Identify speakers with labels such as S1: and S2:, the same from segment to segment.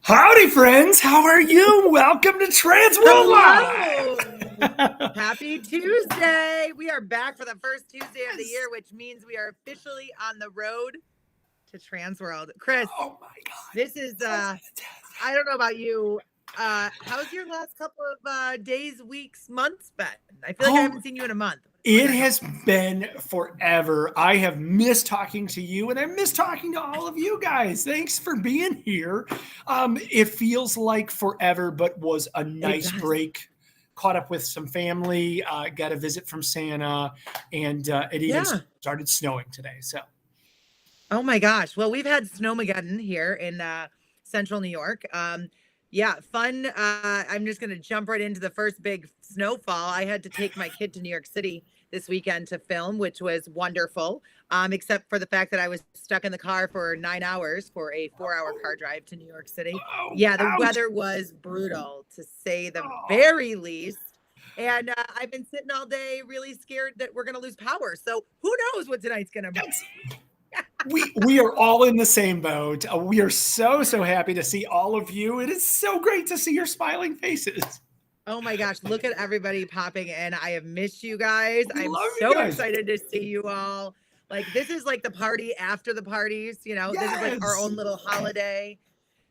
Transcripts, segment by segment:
S1: Howdy, friends. How are you? Welcome to TransWorld Live.
S2: Happy Tuesday. We are back for the first Tuesday of the year, which means we are officially on the road to TransWorld. Chris,
S1: Oh my God.
S2: This is, I don't know about you. How's your last couple of days, weeks, months been? I feel like I haven't seen you in a month.
S1: It has been forever. I have missed talking to you, and I miss talking to all of you guys. Thanks for being here. It feels like forever, but was a nice break. Caught up with some family, got a visit from Santa, and it even started snowing today. So,
S2: oh my gosh. Well, we've had snowmageddon here in central New York. Yeah, fun. I'm just going to jump right into the first big snowfall. I had to take my kid to New York City this weekend to film, which was wonderful, except for the fact that I was stuck in the car for 9 hours for a 4-hour car drive to New York City. Yeah, the weather was brutal, to say the very least. And I've been sitting all day really scared that we're going to lose power. So who knows what tonight's going to be.
S1: We are all in the same boat. We are so happy to see all of you. It is so great to see your smiling faces.
S2: Oh my gosh, look at everybody popping in. I have missed you guys. I'm so excited to see you all. Like, this is like the party after the parties, you know. This is like our own little holiday.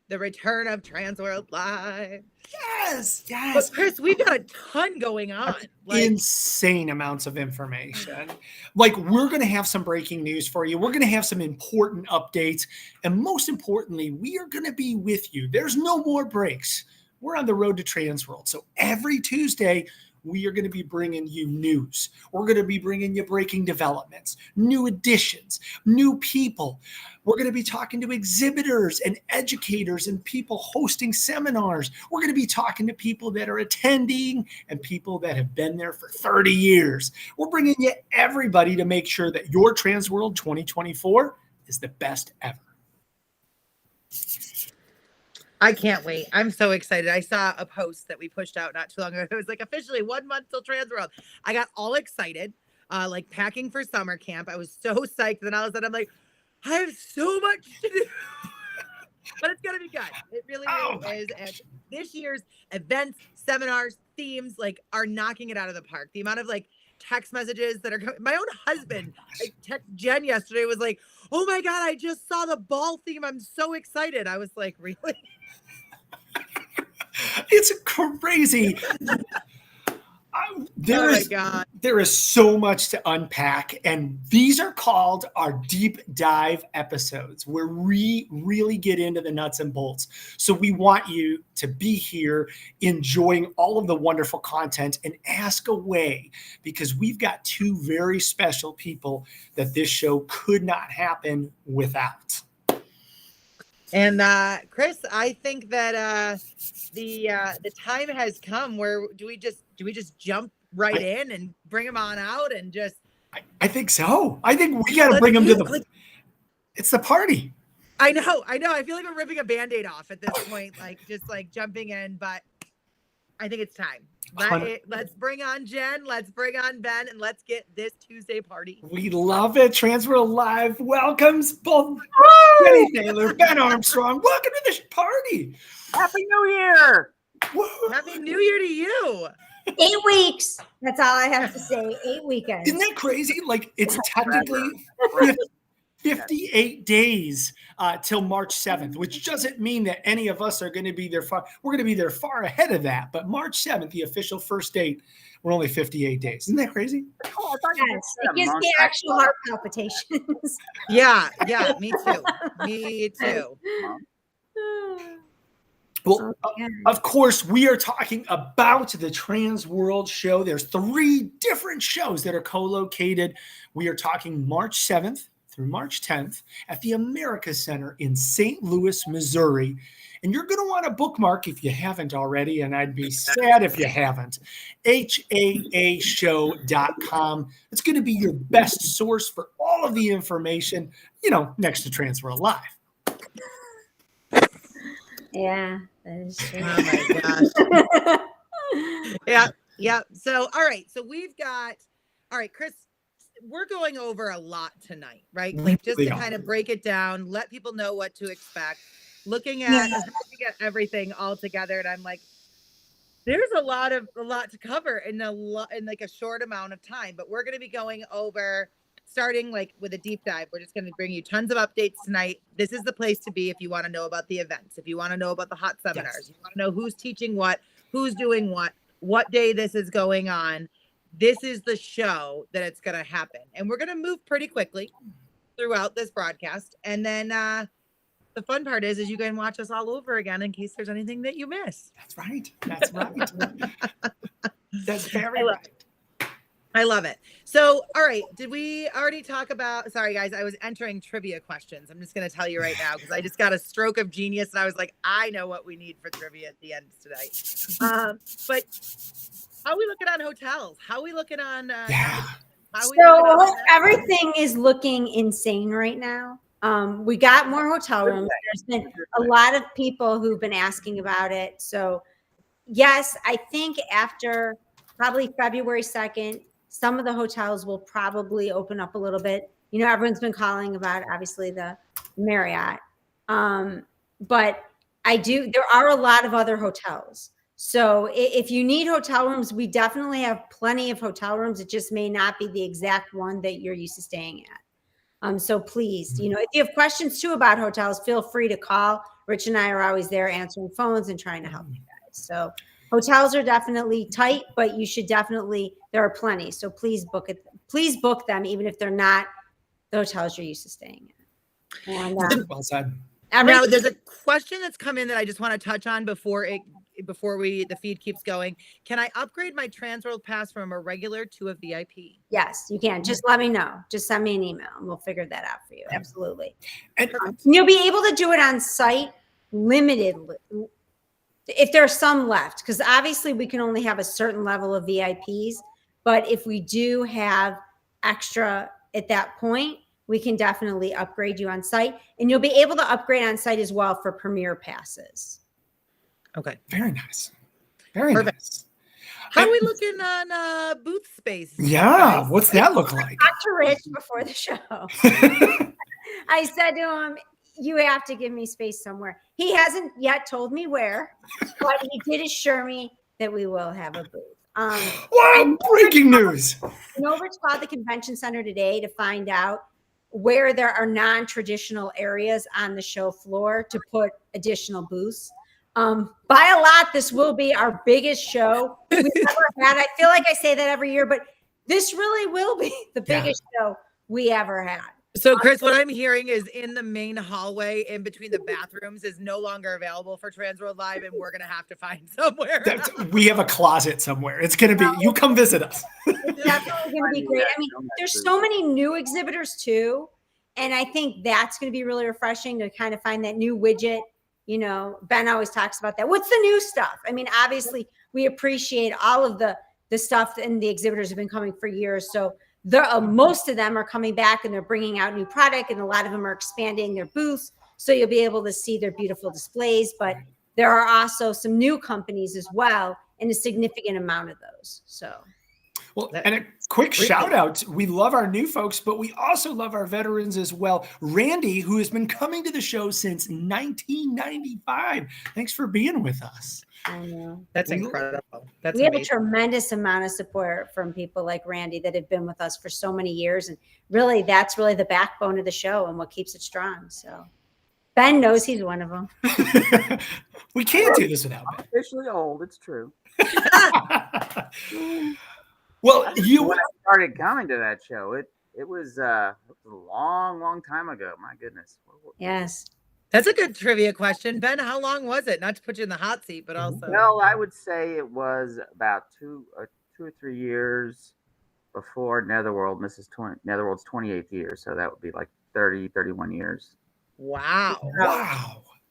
S2: The return of TransWorld Live.
S1: Yes.
S2: But Chris, we've got a ton going on.
S1: Like, insane amounts of information. Like, we're going to have some breaking news for you. We're going to have some important updates. And most importantly, we are going to be with you. There's no more breaks. We're on the road to TransWorld. So every Tuesday, we are going to be bringing you news. We're going to be bringing you breaking developments, new additions, new people. We're going to be talking to exhibitors and educators and people hosting seminars. We're going to be talking to people that are attending and people that have been there for 30 years. We're bringing you everybody to make sure that your TransWorld 2024 is the best ever.
S2: I can't wait. I'm so excited. I saw a post that we pushed out not too long ago. It was like officially 1 month till TransWorld. I got all excited, like packing for summer camp. I was so psyched. Then all of a sudden I'm like, I have so much to do. But it's going to be good. It really is. And this year's events, seminars, themes, like, are knocking it out of the park. The amount of like text messages that are coming. My own husband, I text Jen yesterday, was like, oh my God, I just saw the ball theme. I'm so excited. I was like, really?
S1: It's crazy. There is so much to unpack, and these are called our deep dive episodes where we really get into the nuts and bolts. So we want you to be here enjoying all of the wonderful content and ask away, because we've got two very special people that this show could not happen without.
S2: And Chris, I think that the time has come where do we just jump right in and bring them on out and just?
S1: I think so. I think we got to bring them to the. It's the party.
S2: I know. I feel like we're ripping a Band-Aid off at this point, like just like jumping in, but I think it's time. Let's bring on Jen, let's bring on Ben, and let's get this Tuesday party.
S1: We love it. TransWorld Live welcomes both Thaler, Ben Armstrong. Welcome to this party.
S3: Happy New Year.
S1: Woo.
S2: Happy New Year to you.
S4: 8 weeks. That's all I have to say. 8 weekends.
S1: Isn't that crazy? Like, it's technically 58 days till March 7th, which doesn't mean that any of us are going to be there we're going to be there far ahead of that. But March 7th, the official first date, we're only 58 days. Isn't that crazy?
S4: Oh, yes, it gives me actual heart palpitations.
S2: Yeah, me too. Me too.
S1: Well, of course, we are talking about the TransWorld show. There's 3 different shows that are co-located. We are talking March 7th through March 10th at the America Center in St. Louis, Missouri. And you're going to want to bookmark if you haven't already, and I'd be sad if you haven't. HAAshow.com. It's going to be your best source for all of the information, next to TransWorld Live.
S4: Yeah, that is true.
S2: Oh my gosh. Yeah. So, all right. So Chris, we're going over a lot tonight, right? Like, just to kind of break it down, let people know what to expect. looking at everything all together, and I'm like, there's a lot to cover in like a short amount of time. But we're going to be going over, starting like with a deep dive. We're just going to bring you tons of updates tonight. This is the place to be if you want to know about the events, if you want to know about the hot seminars, you want to know who's teaching what, who's doing what day this is going on. This is the show that it's going to happen. And we're going to move pretty quickly throughout this broadcast. And then the fun part is you can watch us all over again in case there's anything that you miss.
S1: That's right. That's right. That's very right.
S2: I love it. So, all right. Did we already talk about, sorry guys, I was entering trivia questions. I'm just going to tell you right now, because I just got a stroke of genius and I was like, I know what we need for trivia at the end today. But how are we looking on hotels? How are we looking on,
S4: so everything is looking insane right now. We got more hotel rooms. There's been a lot of people who've been asking about it. So yes, I think after probably February 2nd, some of the hotels will probably open up a little bit. You know, everyone's been calling about obviously the Marriott. But there are a lot of other hotels. So if you need hotel rooms, we definitely have plenty of hotel rooms. It just may not be the exact one that you're used to staying at. So please, you know, if you have questions too about hotels, feel free to call. Rich and I are always there answering phones and trying to help you guys. So hotels are definitely tight, but you should there are plenty. So please book it. Please book them, even if they're not the hotels you're used to staying in. And,
S1: well said.
S2: Now there's a question that's come in that I just want to touch on before the feed keeps going. Can I upgrade my TransWorld pass from a regular to a VIP?
S4: Yes, you can. Just let me know. Just send me an email and we'll figure that out for you. Absolutely.
S1: And
S4: you'll be able to do it on site, limited, if there's some left, because obviously we can only have a certain level of VIPs. But if we do have extra at that point, we can definitely upgrade you on site. And you'll be able to upgrade on site as well for premier passes.
S2: Okay.
S1: Very nice. Very
S2: Perfect.
S1: nice.
S2: How are we looking on booth space?
S1: Yeah. What's that look like?
S4: Talked to Rich before the show. I said to him, you have to give me space somewhere. He hasn't yet told me where, but he did assure me that we will have a booth.
S1: Wow, breaking news.
S4: Rich called the convention center today to find out where there are non-traditional areas on the show floor to put additional booths. By a lot, this will be our biggest show we've ever had. I feel like I say that every year, but this really will be the biggest show we ever had.
S2: So, Chris, what I'm hearing is in the main hallway in between the bathrooms is no longer available for TransWorld Live, and we're going to have to find somewhere.
S1: We have a closet somewhere. It's going to be, you come visit us.
S4: It's definitely going to be great. I mean, there's so many new exhibitors too. And I think that's going to be really refreshing to kind of find that new widget. You know, Ben always talks about that. What's the new stuff? I mean, obviously, we appreciate all of the stuff, and the exhibitors have been coming for years. So most of them are coming back and they're bringing out new product, and a lot of them are expanding their booths. So you'll be able to see their beautiful displays. But there are also some new companies as well, and a significant amount of those. So.
S1: Well, and a quick shout out. We love our new folks, but we also love our veterans as well. Randy, who has been coming to the show since 1995. Thanks for being with us.
S4: I know.
S2: That's incredible.
S4: We have a tremendous amount of support from people like Randy that have been with us for so many years. And really, that's really the backbone of the show and what keeps it strong. So Ben knows he's one of them.
S1: We can't do this without Ben.
S3: Officially old. It's true.
S1: Well,
S3: when I started coming to that show, it was a long time ago. My goodness.
S4: Yes.
S2: That's a good trivia question. Ben, how long was it? Not to put you in the hot seat, but also.
S3: No, I would say it was about 2 or 3 years before Netherworld. This is Netherworld's 28th year, so that would be like 31 years.
S2: Wow.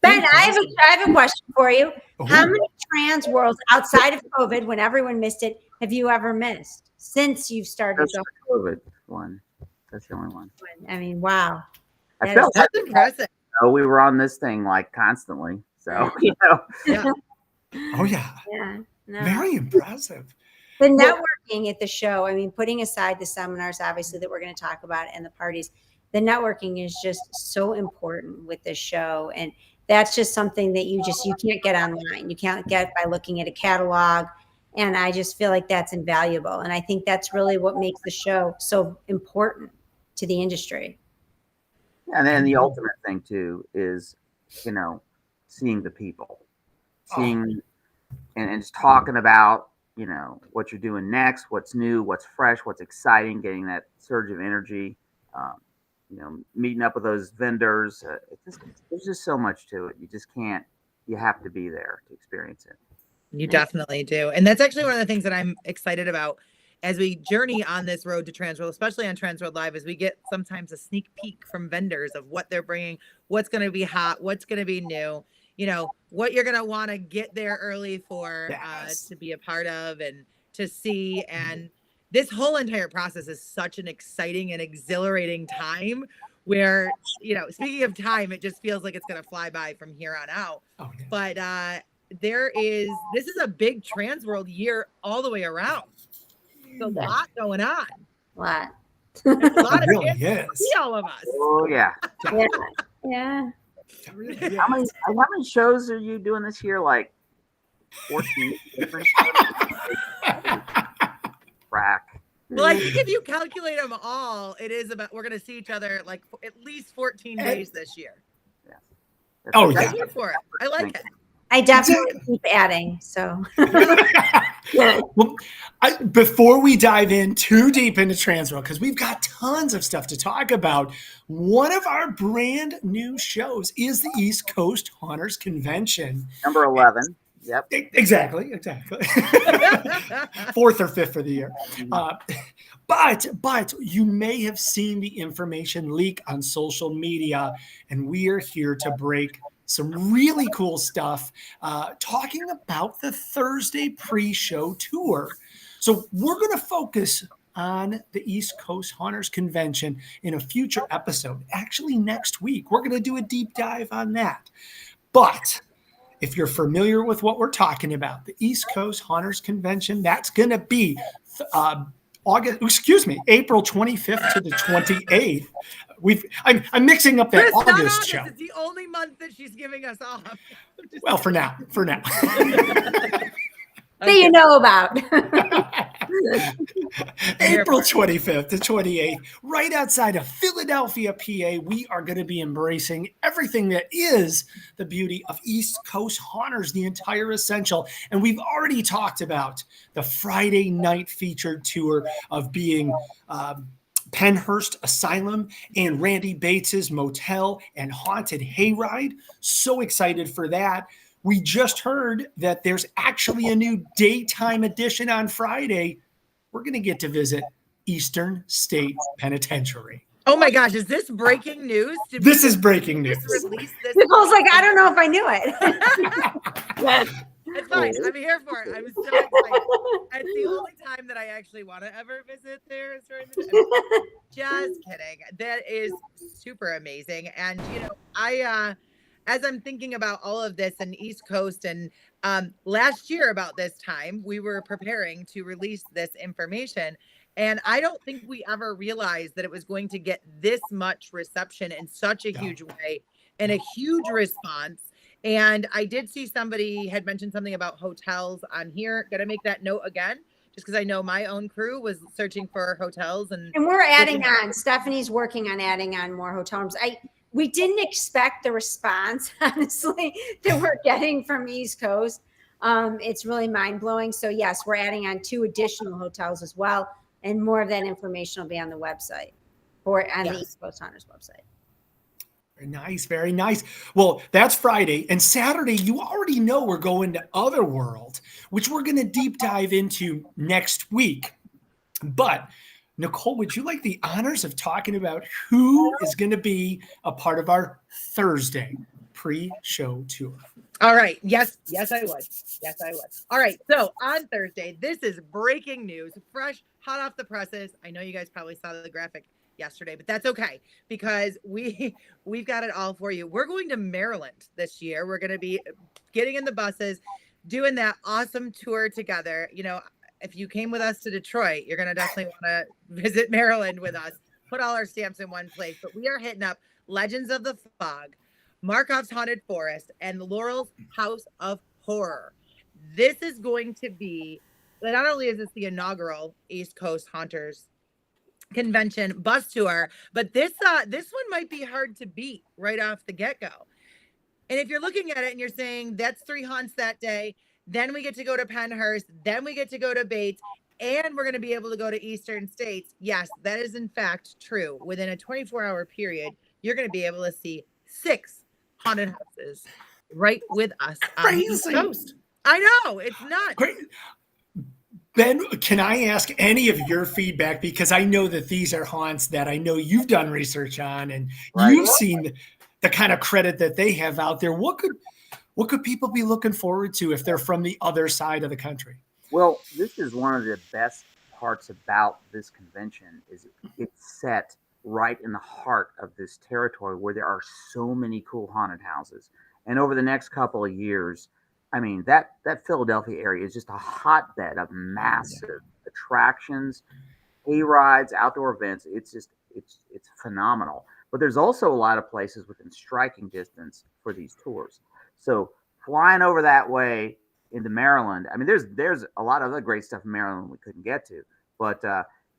S4: Ben, I have a question for you. How many TransWorlds outside of COVID, when everyone missed it, have you ever missed since you've started?
S3: That's the COVID one. That's the only one.
S4: I mean, wow.
S3: I felt
S2: that's impressive.
S3: We were on this thing like constantly. So, you know.
S2: Yeah.
S1: Oh, yeah.
S4: Yeah. No.
S1: Very impressive.
S4: The networking at the show, I mean, putting aside the seminars, obviously, that we're going to talk about and the parties, the networking is just so important with this show. And that's just something that you can't get online. You can't get by looking at a catalog. And I just feel like that's invaluable. And I think that's really what makes the show so important to the industry.
S3: And then the ultimate thing too is, seeing the people, seeing and just talking about, what you're doing next, what's new, what's fresh, what's exciting, getting that surge of energy, meeting up with those vendors. There's just so much to it. You have to be there to experience it.
S2: You definitely do. And that's actually one of the things that I'm excited about as we journey on this road to TransWorld, especially on TransWorld Live, is we get sometimes a sneak peek from vendors of what they're bringing, what's going to be hot, what's going to be new, what you're going to want to get there early for, to be a part of and to see. And this whole entire process is such an exciting and exhilarating time where, speaking of time, it just feels like it's going to fly by from here on out. Oh, yeah. But, this is a big TransWorld year all the way around. There's a lot going on.
S4: A lot.
S2: There's a lot of
S1: really
S2: to see all of us.
S3: Oh yeah.
S4: Yeah.
S3: How many shows are you doing this year? Like 14 different shows? Rack.
S2: Well, I think if you calculate them all, it is we're going to see each other like at least 14 days this year.
S3: Yeah.
S1: Oh,
S2: I'm here for it. I like it.
S4: I definitely keep adding. So,
S1: well, before we dive in too deep into TransWorld, because we've got tons of stuff to talk about, one of our brand new shows is the East Coast Hunters Convention.
S3: Number 11. Yep.
S1: Exactly. Fourth or fifth for the year. But you may have seen the information leak on social media, and we are here to break some really cool stuff, talking about the Thursday pre-show tour. So we're going to focus on the East Coast Hunters Convention in a future episode. Actually, next week, we're going to do a deep dive on that. But if you're familiar with what we're talking about, the East Coast Hunters Convention, that's going to be April 25th to the 28th. I'm mixing up that August show.
S2: It's the only month that she's giving us off.
S1: Well, for now.
S4: That you know about.
S1: April 25th to 28th, right outside of Philadelphia, PA. We are going to be embracing everything that is the beauty of East Coast Hunters, the entire essential. And we've already talked about the Friday night featured tour of being Penhurst Asylum and Randy Bates's Motel and Haunted Hayride. So excited for that. We just heard that there's actually a new daytime edition on Friday. We're going to get to visit Eastern State Penitentiary.
S2: Oh my gosh, is this breaking news?
S1: This is breaking news.
S4: Nicole's like, I don't know if I knew it.
S2: It's fine. I'm here for it. I'm so excited. It's the only time that I actually want to ever visit there is during the day. Just kidding. That is super amazing. And, as I'm thinking about all of this in East Coast, and last year about this time, we were preparing to release this information. And I don't think we ever realized that it was going to get this much reception in such a huge way and a huge response. And I did see somebody had mentioned something about hotels on here. Going to make that note again, just because I know my own crew was searching for hotels. And
S4: we're adding on. Stephanie's working on adding on more hotel rooms. We didn't expect the response, honestly, that we're getting from East Coast. It's really mind-blowing. So, yes, we're adding on 2 additional hotels as well. And more of that information will be on the website or on the East Coast Hunters website.
S1: Very nice. Very nice. Well, that's Friday. And Saturday, you already know we're going to Netherworld, which we're going to deep dive into next week. But Nicole, would you like the honors of talking about who is going to be a part of our Thursday pre-show tour?
S2: All right. Yes, I would. All right. So on Thursday, this is breaking news, fresh, hot off the presses. I know you guys probably saw the graphic yesterday, but that's okay because we've got it all for you. We're going to Maryland this year. We're going to be getting in the buses, doing that awesome tour together. If you came with us to Detroit, you're going to definitely want to visit Maryland with us, put all our stamps in one place. But we are hitting up Legends of the Fog, Markov's Haunted Forest, and Laurel's House of Horror. This is going to be, not only is this the inaugural East Coast Haunters convention bus tour, but this one might be hard to beat right off the get-go. And if you're looking at it and you're saying that's 3 haunts that day, then we get to go to Pennhurst, then we get to go to Bates, and we're going to be able to go to Eastern States. Yes, that is in fact true. Within a 24-hour period, you're going to be able to see 6 haunted houses right with us on the East Coast. I know, it's nuts.
S1: Great. Ben, can I ask any of your feedback? Because I know that these are haunts that I know you've done research on, and you've seen the kind of credit that they have out there. What could people be looking forward to if they're from the other side of the country?
S3: Well, this is one of the best parts about this convention is it's set right in the heart of this territory where there are so many cool haunted houses. And over the next couple of years, I mean, that Philadelphia area is just a hotbed of massive attractions, hay rides, outdoor events. It's phenomenal. But there's also a lot of places within striking distance for these tours. So flying over that way into Maryland, I mean, there's a lot of other great stuff in Maryland we couldn't get to. But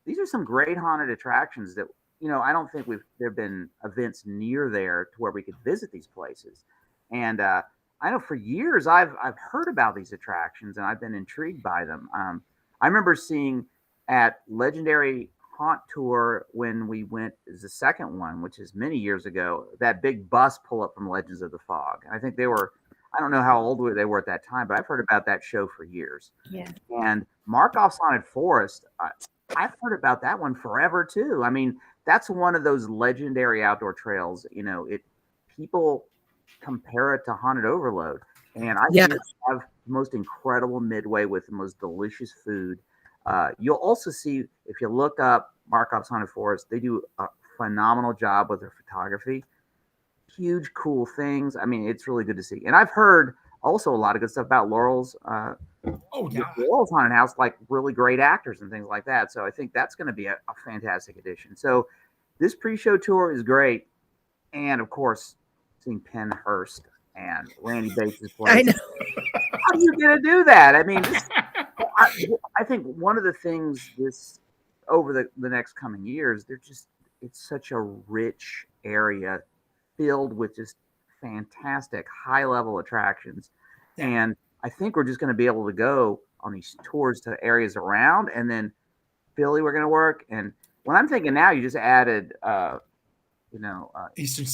S3: these are some great haunted attractions that, I don't think there've been events near there to where we could visit these places. And I know for years I've heard about these attractions and I've been intrigued by them. I remember seeing at Legendary Haunt Tour when we went as the second one, which is many years ago, that big bus pull up from Legends of the Fog. I think I don't know how old they were at that time, but I've heard about that show for years.
S4: Yeah.
S3: And Markov's Haunted Forest, I've heard about that one forever too. I mean, that's one of those legendary outdoor trails. People compare it to Haunted Overload, and I think it have the most incredible midway with the most delicious food. You'll also see, if you look up Markov's Haunted Forest, they do a phenomenal job with their photography. Huge, cool things. I mean, it's really good to see. And I've heard also a lot of good stuff about Laurel's Laurel's Haunted House, like really great actors and things like that. So I think that's going to be a fantastic addition. So this pre-show tour is great. And of course, seeing Pennhurst and Randy Bates' place.
S2: I know.
S3: How are you going to do that? I mean, I think one of the things over the next coming years, it's such a rich area filled with just fantastic high level attractions. And I think we're just going to be able to go on these tours to areas around, and then Philly, we're going to work. And when I'm thinking now, you just added,
S1: Eastern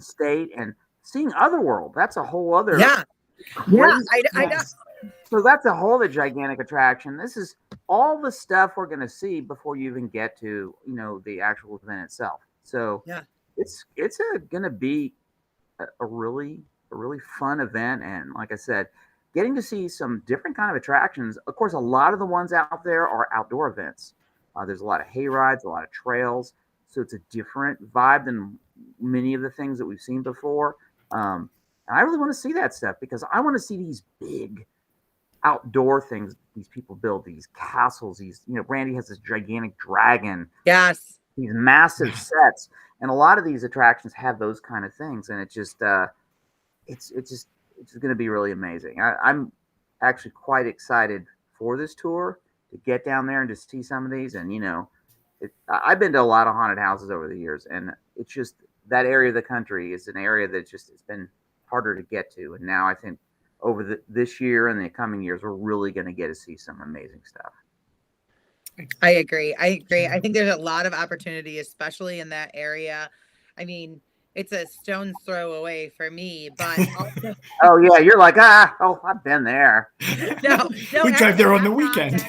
S1: State
S3: and seeing Otherworld. That's a whole other.
S2: I know.
S3: So that's a whole other gigantic attraction. This is all the stuff we're going to see before you even get to, the actual event itself. So it's going to be a really fun event. And like I said, getting to see some different kind of attractions. Of course, a lot of the ones out there are outdoor events. There's a lot of hay rides, a lot of trails. So it's a different vibe than many of the things that we've seen before. And I really want to see that stuff because I want to see these big outdoor things these people build, these castles, Randy has this gigantic dragon.
S2: Yes.
S3: These massive sets. And a lot of these attractions have those kind of things. And it's going to be really amazing. I'm actually quite excited for this tour to get down there and just see some of these. And, I've been to a lot of haunted houses over the years, and it's just that area of the country is an area that it's been harder to get to. And now I think over this year and the coming years, we're really going to get to see some amazing stuff.
S2: I agree. I think there's a lot of opportunity, especially in that area. I mean, it's a stone's throw away for me, but also...
S3: Oh yeah, you're like, I've been there.
S2: No,
S1: we drive there on the weekend.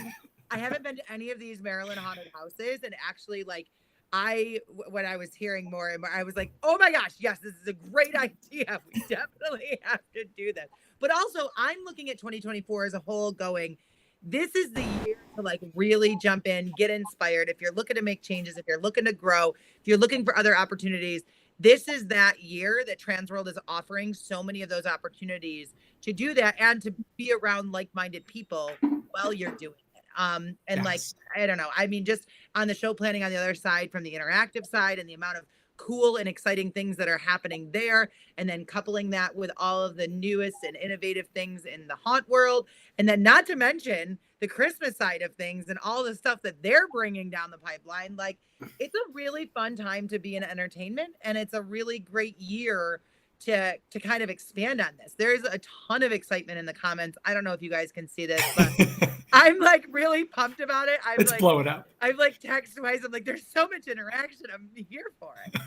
S2: I haven't been to any of these Maryland haunted houses, and actually, when I was hearing more and more, I was like, oh my gosh, yes, this is a great idea. We definitely have to do this. But also, I'm looking at 2024 as a whole going, this is the year to really jump in, get inspired. If you're looking to make changes, if you're looking to grow, if you're looking for other opportunities, this is that year that TransWorld is offering so many of those opportunities to do that and to be around like-minded people while you're doing it. I don't know. I mean, just on the show planning on the other side, from the interactive side and the amount of cool and exciting things that are happening there, and then coupling that with all of the newest and innovative things in the haunt world, and then not to mention the Christmas side of things and all the stuff that they're bringing down the pipeline. Like, it's a really fun time to be in entertainment, and it's a really great year to kind of expand on this. There's a ton of excitement in the comments. I don't know if you guys can see this, but I'm like really pumped about it.
S1: Let's blow it up.
S2: I've like texted wise. I'm like, there's so much interaction. I'm here for it.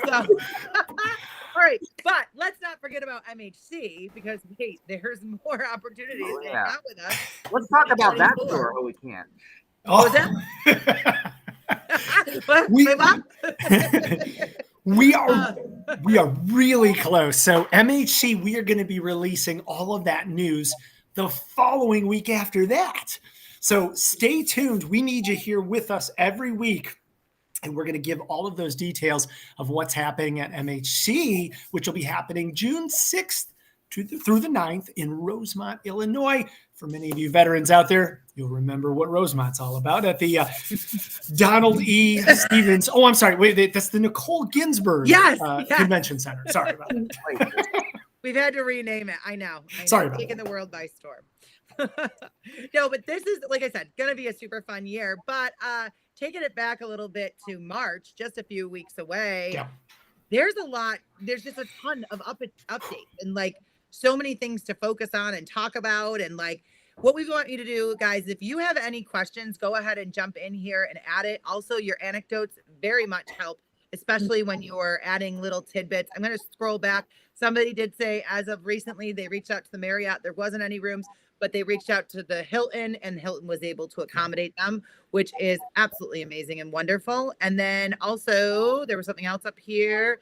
S2: So, all right, but let's not forget about MHC, because hey, there's more opportunities to hang out with us.
S3: Let's talk about that tour. Oh, we can't.
S1: Oh,
S2: Was that?
S1: we are really close. So MHC, we are going to be releasing all of that news the following week after that. So stay tuned. We need you here with us every week. And we're going to give all of those details of what's happening at MHC, which will be happening June 6th through the 9th in Rosemont, Illinois. For many of you veterans out there, you'll remember what Rosemont's all about at the Donald E. Stevens. Oh, I'm sorry. Wait, that's the Nicole Ginsburg Convention Center. Sorry about that.
S2: We've had to rename it. I know.
S1: Sorry about
S2: taking the world by storm. No, but this is, like I said, going to be a super fun year. But taking it back a little bit to March, just a few weeks away,
S1: Yeah.
S2: There's just a ton of updates and like so many things to focus on and talk about. And like what we want you to do, guys, if you have any questions, go ahead and jump in here and add it. Also, your anecdotes very much help, especially when you're adding little tidbits. I'm going to scroll back. Somebody did say as of recently, they reached out to the Marriott. There wasn't any rooms, but they reached out to the Hilton, and Hilton was able to accommodate them, which is absolutely amazing and wonderful. And then also there was something else up here.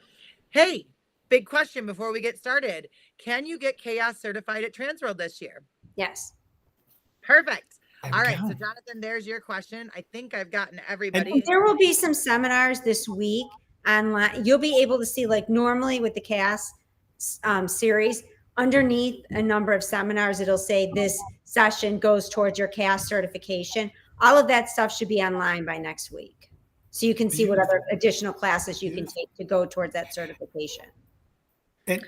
S2: Hey, big question before we get started. Can you get Chaos certified at TransWorld this year?
S4: Yes.
S2: Perfect. All right. So Jonathan, there's your question. I think I've gotten everybody.
S4: And there will be some seminars this week online. You'll be able to see, like normally with the Chaos series, underneath a number of seminars, it'll say this session goes towards your Chaos certification. All of that stuff should be online by next week. So you can see what other additional classes you can take to go towards that certification.
S1: And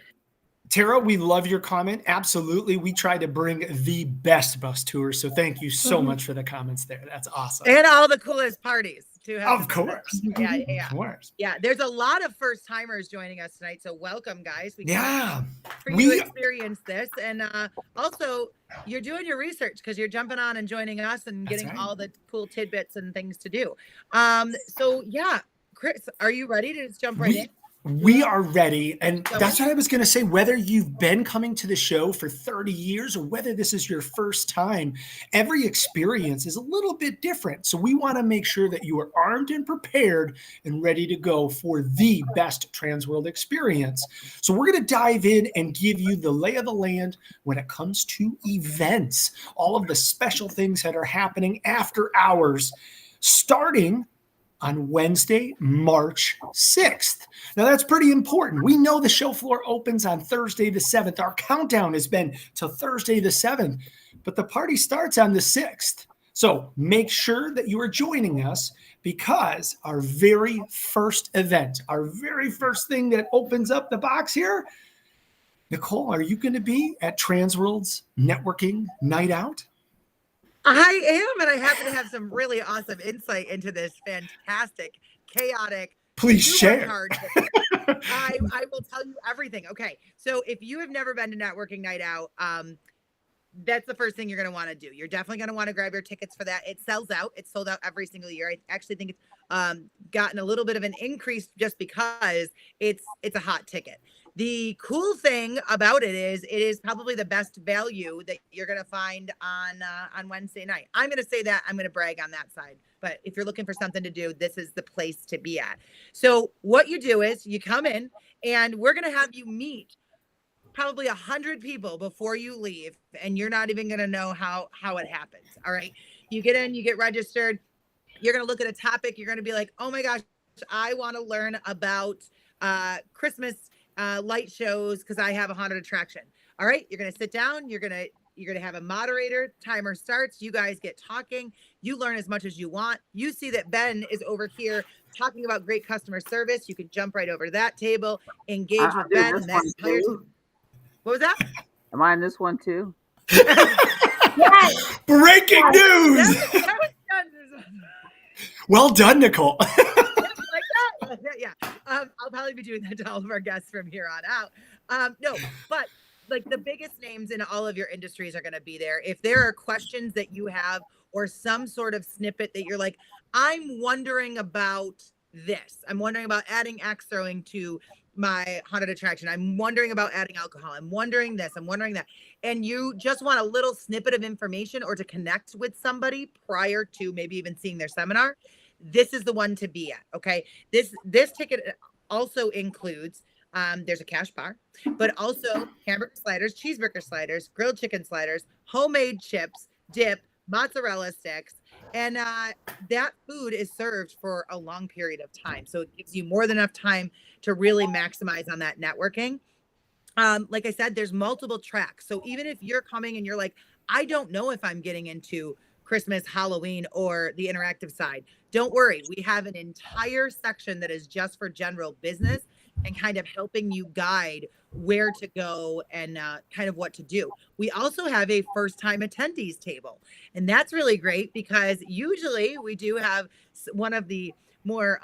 S1: Tara, we love your comment. Absolutely. We try to bring the best bus tours. So thank you so much for the comments there. That's awesome.
S2: And all the coolest parties too.
S1: Of course.
S2: Yeah.
S1: Of course.
S2: Yeah. There's a lot of first timers joining us tonight. So welcome, guys.
S1: We
S2: experience this. And also you're doing your research because you're jumping on and joining us and getting all the cool tidbits and things to do. So yeah, Chris, are you ready to just jump right in?
S1: We are ready. And that's what I was going to say. Whether you've been coming to the show for 30 years or whether this is your first time, every experience is a little bit different. So we want to make sure that you are armed and prepared and ready to go for the best TransWorld experience. So we're going to dive in and give you the lay of the land when it comes to events, all of the special things that are happening after hours, starting on Wednesday, March 6th. Now, that's pretty important. We know the show floor opens on Thursday the 7th. Our countdown has been till Thursday the 7th, but the party starts on the 6th. So make sure that you are joining us because our very first event, our very first thing that opens up the box here, Nicole, are you going to be at TransWorld's networking night out?
S2: I am, and I happen to have some really awesome insight into this fantastic, chaotic.
S1: Please share.
S2: I will tell you everything. Okay, so if you have never been to Networking Night Out, that's the first thing you're going to want to do. You're definitely going to want to grab your tickets for that. It sells out. It's sold out every single year. I actually think it's gotten a little bit of an increase just because it's a hot ticket. The cool thing about it is probably the best value that you're going to find on Wednesday night. I'm going to say that. I'm going to brag on that side. But if you're looking for something to do, this is the place to be at. So what you do is you come in and we're going to have you meet probably 100 people before you leave. And you're not even going to know how it happens. All right. You get in, you get registered. You're going to look at a topic. You're going to be like, oh my gosh, I want to learn about Christmas light shows because I have a haunted attraction. All right, you're going to sit down. You're going to You're going to have a moderator. Timer starts. You guys get talking. You learn as much as you want. You see that Ben is over here talking about great customer service. You can jump right over to that table, engage with Ben. And that entire time. What was that?
S3: Am I in this one too?
S4: Yes.
S1: Breaking news.
S2: That was done.
S1: Well done, Nicole.
S2: Yeah. I'll probably be doing that to all of our guests from here on out. No, but like the biggest names in all of your industries are going to be there. If there are questions that you have or some sort of snippet that you're like, I'm wondering about this. I'm wondering about adding axe throwing to my haunted attraction. I'm wondering about adding alcohol. I'm wondering this. I'm wondering that. And you just want a little snippet of information or to connect with somebody prior to maybe even seeing their seminar. This is the one to be at. Okay. This ticket also includes, there's a cash bar, but also hamburger sliders, cheeseburger sliders, grilled chicken sliders, homemade chips, dip, mozzarella sticks. And that food is served for a long period of time. So it gives you more than enough time to really maximize on that networking. Like I said, there's multiple tracks. So even if you're coming and you're like, I don't know if I'm getting into Christmas, Halloween, or the interactive side, don't worry. We have an entire section that is just for general business and kind of helping you guide where to go and kind of what to do. We also have a first-time attendees table, and that's really great because usually we do have one of the more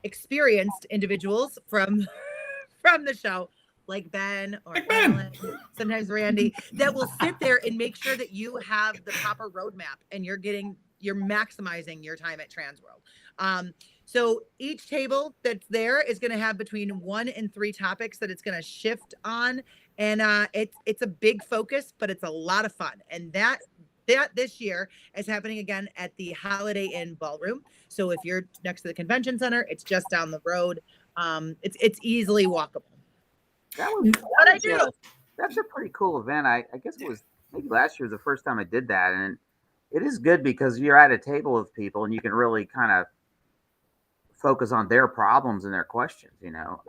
S2: experienced individuals from the show, like Ben or Alan, sometimes Randy, that will sit there and make sure that you have the proper roadmap and you're maximizing your time at TransWorld. So each table that's there is going to have between 1 and 3 topics that it's going to shift on. And it's a big focus, but it's a lot of fun. And that this year is happening again at the Holiday Inn Ballroom. So if you're next to the convention center, it's just down the road. It's easily walkable.
S3: That's a pretty cool event. I guess it was maybe last year was the first time I did that. And it is good because you're at a table with people and you can really kind of focus on their problems and their questions,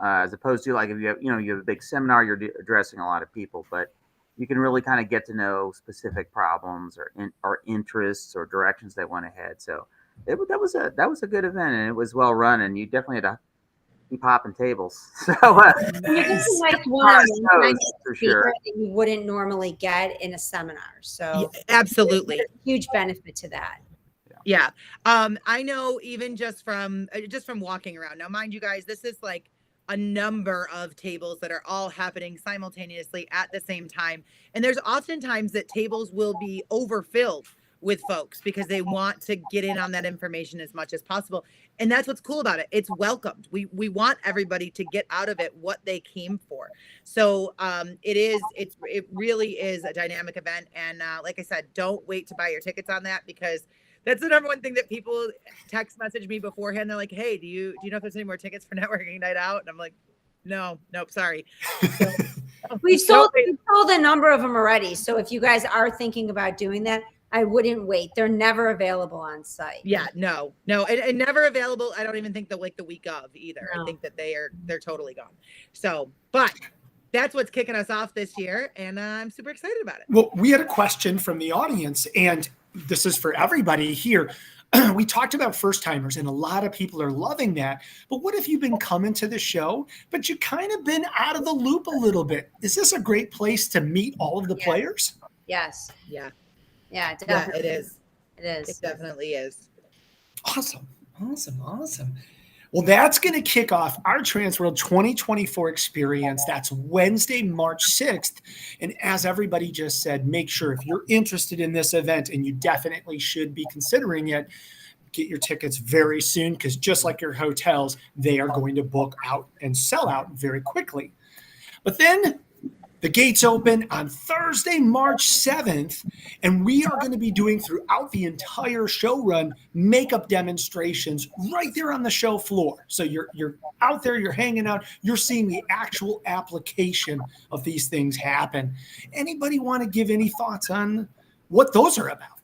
S3: as opposed to like if you have a big seminar, you're addressing a lot of people, but you can really kind of get to know specific problems or interests or directions they went ahead. So that was a good event and it was well run and you definitely had to be popping tables. So
S4: it's like one
S3: for sure
S4: that you wouldn't normally get in a seminar. So
S2: yeah, absolutely,
S4: huge benefit to that.
S2: Yeah. I know even just from walking around. Now, mind you guys, this is like a number of tables that are all happening simultaneously at the same time. And there's oftentimes that tables will be overfilled with folks because they want to get in on that information as much as possible. And that's what's cool about it. It's welcomed. We want everybody to get out of it what they came for. So it really is a dynamic event. And like I said, don't wait to buy your tickets on that because that's the number one thing that people text message me beforehand. They're like, hey, do you know if there's any more tickets for networking night out? And I'm like, nope, sorry. So,
S4: we've sold a number of them already. So if you guys are thinking about doing that, I wouldn't wait. They're never available on site.
S2: Yeah, no. And never available. I don't even think the week of either. No. I think that they're totally gone. So, but that's what's kicking us off this year. And I'm super excited about it.
S1: Well, we had a question from the audience and this is for everybody here. We talked about first timers and a lot of people are loving that. But what if you've been coming to the show, but you kind of been out of the loop a little bit? Is this a great place to meet all of the players?
S4: Yes.
S2: Yeah.
S4: Yeah, definitely.
S2: Yeah, it is.
S4: It is.
S2: It definitely is.
S1: Awesome. Well, that's going to kick off our TransWorld 2024 experience. That's Wednesday, March 6th. And as everybody just said, make sure if you're interested in this event, and you definitely should be considering it, get your tickets very soon because just like your hotels, they are going to book out and sell out very quickly. But then the gates open on Thursday, March 7th, and we are going to be doing throughout the entire show run makeup demonstrations right there on the show floor. So you're out there, you're hanging out, you're seeing the actual application of these things happen. Anybody want to give any thoughts on what those are about?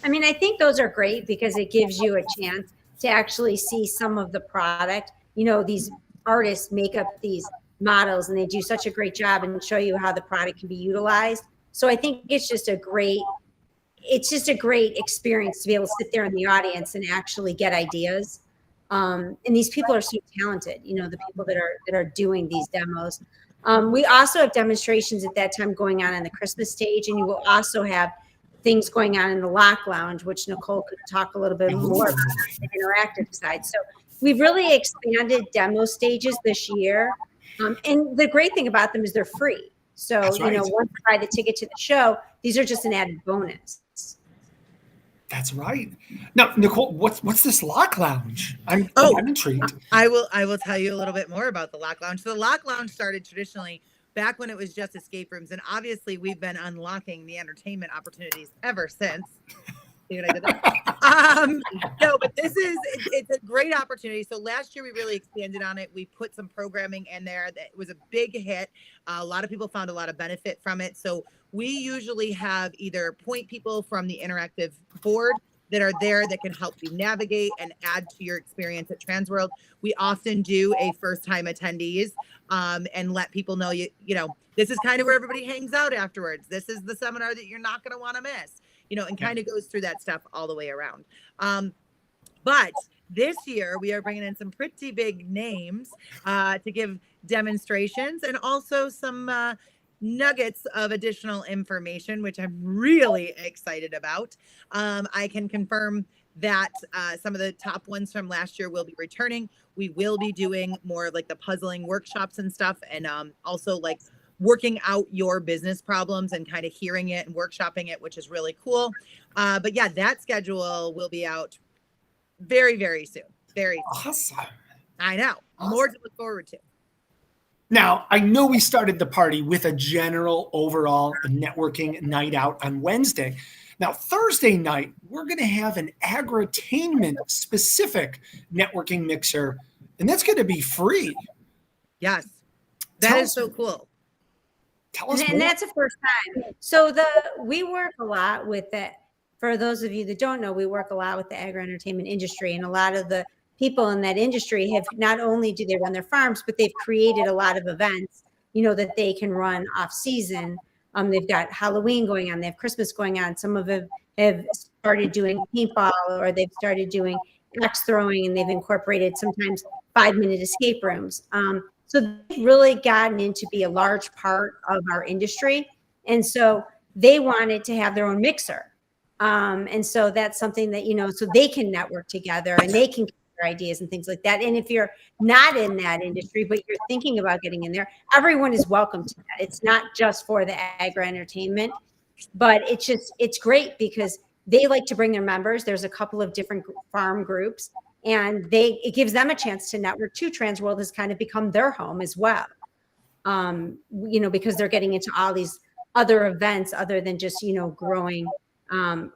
S4: I mean, I think those are great because it gives you a chance to actually see some of the product. These artists make up these models and they do such a great job and show you how the product can be utilized. So I think it's just a great experience to be able to sit there in the audience and actually get ideas. And these people are so talented, the people that are doing these demos. We also have demonstrations at that time going on the Christmas stage, and you will also have things going on in the Lock Lounge, which Nicole could talk a little bit more about the interactive side. So we've really expanded demo stages this year. And the great thing about them is they're free. So, once you buy the ticket to the show, these are just an added bonus.
S1: That's right. Now, Nicole, what's this Lock Lounge? I'm intrigued.
S2: I will tell you a little bit more about the Lock Lounge. So the Lock Lounge started traditionally back when it was just escape rooms, and obviously we've been unlocking the entertainment opportunities ever since. See what I did there? No, but it's a great opportunity. So last year we really expanded on it. We put some programming in there that was a big hit. A lot of people found a lot of benefit from it. So we usually have either point people from the interactive board that are there that can help you navigate and add to your experience at TransWorld. We often do a first-time attendees and let people know, this is kind of where everybody hangs out afterwards. This is the seminar that you're not going to want to miss, and kind of goes through that stuff all the way around. But this year, we are bringing in some pretty big names to give demonstrations and also some nuggets of additional information, which I'm really excited about. I can confirm that some of the top ones from last year will be returning. We will be doing more like the puzzling workshops and stuff, and also like working out your business problems and kind of hearing it and workshopping it, which is really cool. But yeah, that schedule will be out very, very soon. Very soon.
S1: Awesome.
S2: I know.
S1: Awesome.
S2: More to look forward to.
S1: Now, I know we started the party with a general overall networking night out on Wednesday. Now, Thursday night, we're going to have an agrotainment specific networking mixer, and that's going to be free.
S2: Yes. That is so cool.
S1: Tell us more.
S4: And that's the first time. So we work a lot with that. For those of you that don't know, we work a lot with the agro-entertainment industry, and a lot of the people in that industry have not only do they run their farms, but they've created a lot of events, that they can run off season. They've got Halloween going on, they have Christmas going on. Some of them have started doing paintball, or they've started doing axe throwing, and they've incorporated sometimes 5-minute escape rooms. So they've really gotten into be a large part of our industry. And so they wanted to have their own mixer. And so that's something that, so they can network together and they can get their ideas and things like that. And if you're not in that industry, but you're thinking about getting in there, everyone is welcome to that. It's not just for the agro-entertainment, but it's great because they like to bring their members. There's a couple of different farm groups, and it gives them a chance to network too. TransWorld has kind of become their home as well, because they're getting into all these other events other than just, growing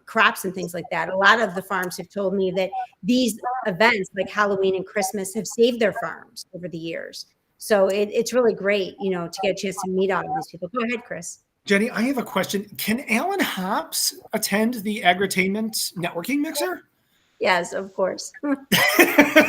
S4: crops and things like that. A lot of the farms have told me that these events like Halloween and Christmas have saved their farms over the years. So it's really great, to get a chance to meet all of these people. Go ahead, Chris.
S1: Jenny, I have a question. Can Alan Hops attend the agrotainment networking mixer?
S4: Yes, of course.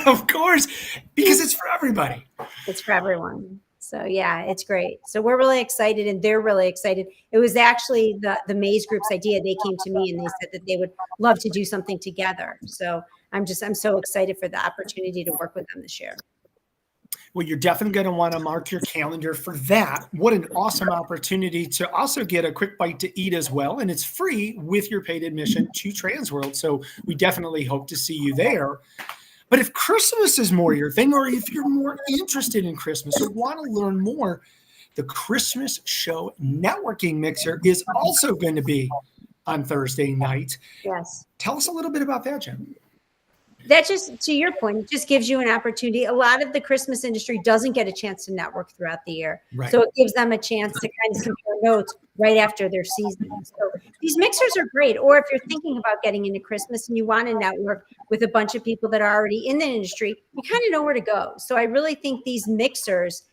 S1: Of course, because it's for everybody.
S4: It's for everyone. So yeah, it's great. So we're really excited, and they're really excited. It was actually the Maze Group's idea. They came to me and they said that they would love to do something together. So I'm so excited for the opportunity to work with them this year.
S1: Well, you're definitely going to want to mark your calendar for that. What an awesome opportunity to also get a quick bite to eat as well. And it's free with your paid admission to TransWorld. So we definitely hope to see you there. But if Christmas is more your thing, or if you're more interested in Christmas or want to learn more, the Christmas Show Networking Mixer is also going to be on Thursday night.
S4: Yes.
S1: Tell us a little bit about that, Jen.
S4: That just, to your point, it just gives you an opportunity. A lot of the Christmas industry doesn't get a chance to network throughout the year.
S1: Right.
S4: So it gives them a chance to kind of compare notes right after their season. So these mixers are great. Or if you're thinking about getting into Christmas and you want to network with a bunch of people that are already in the industry, you kind of know where to go. So I really think these mixers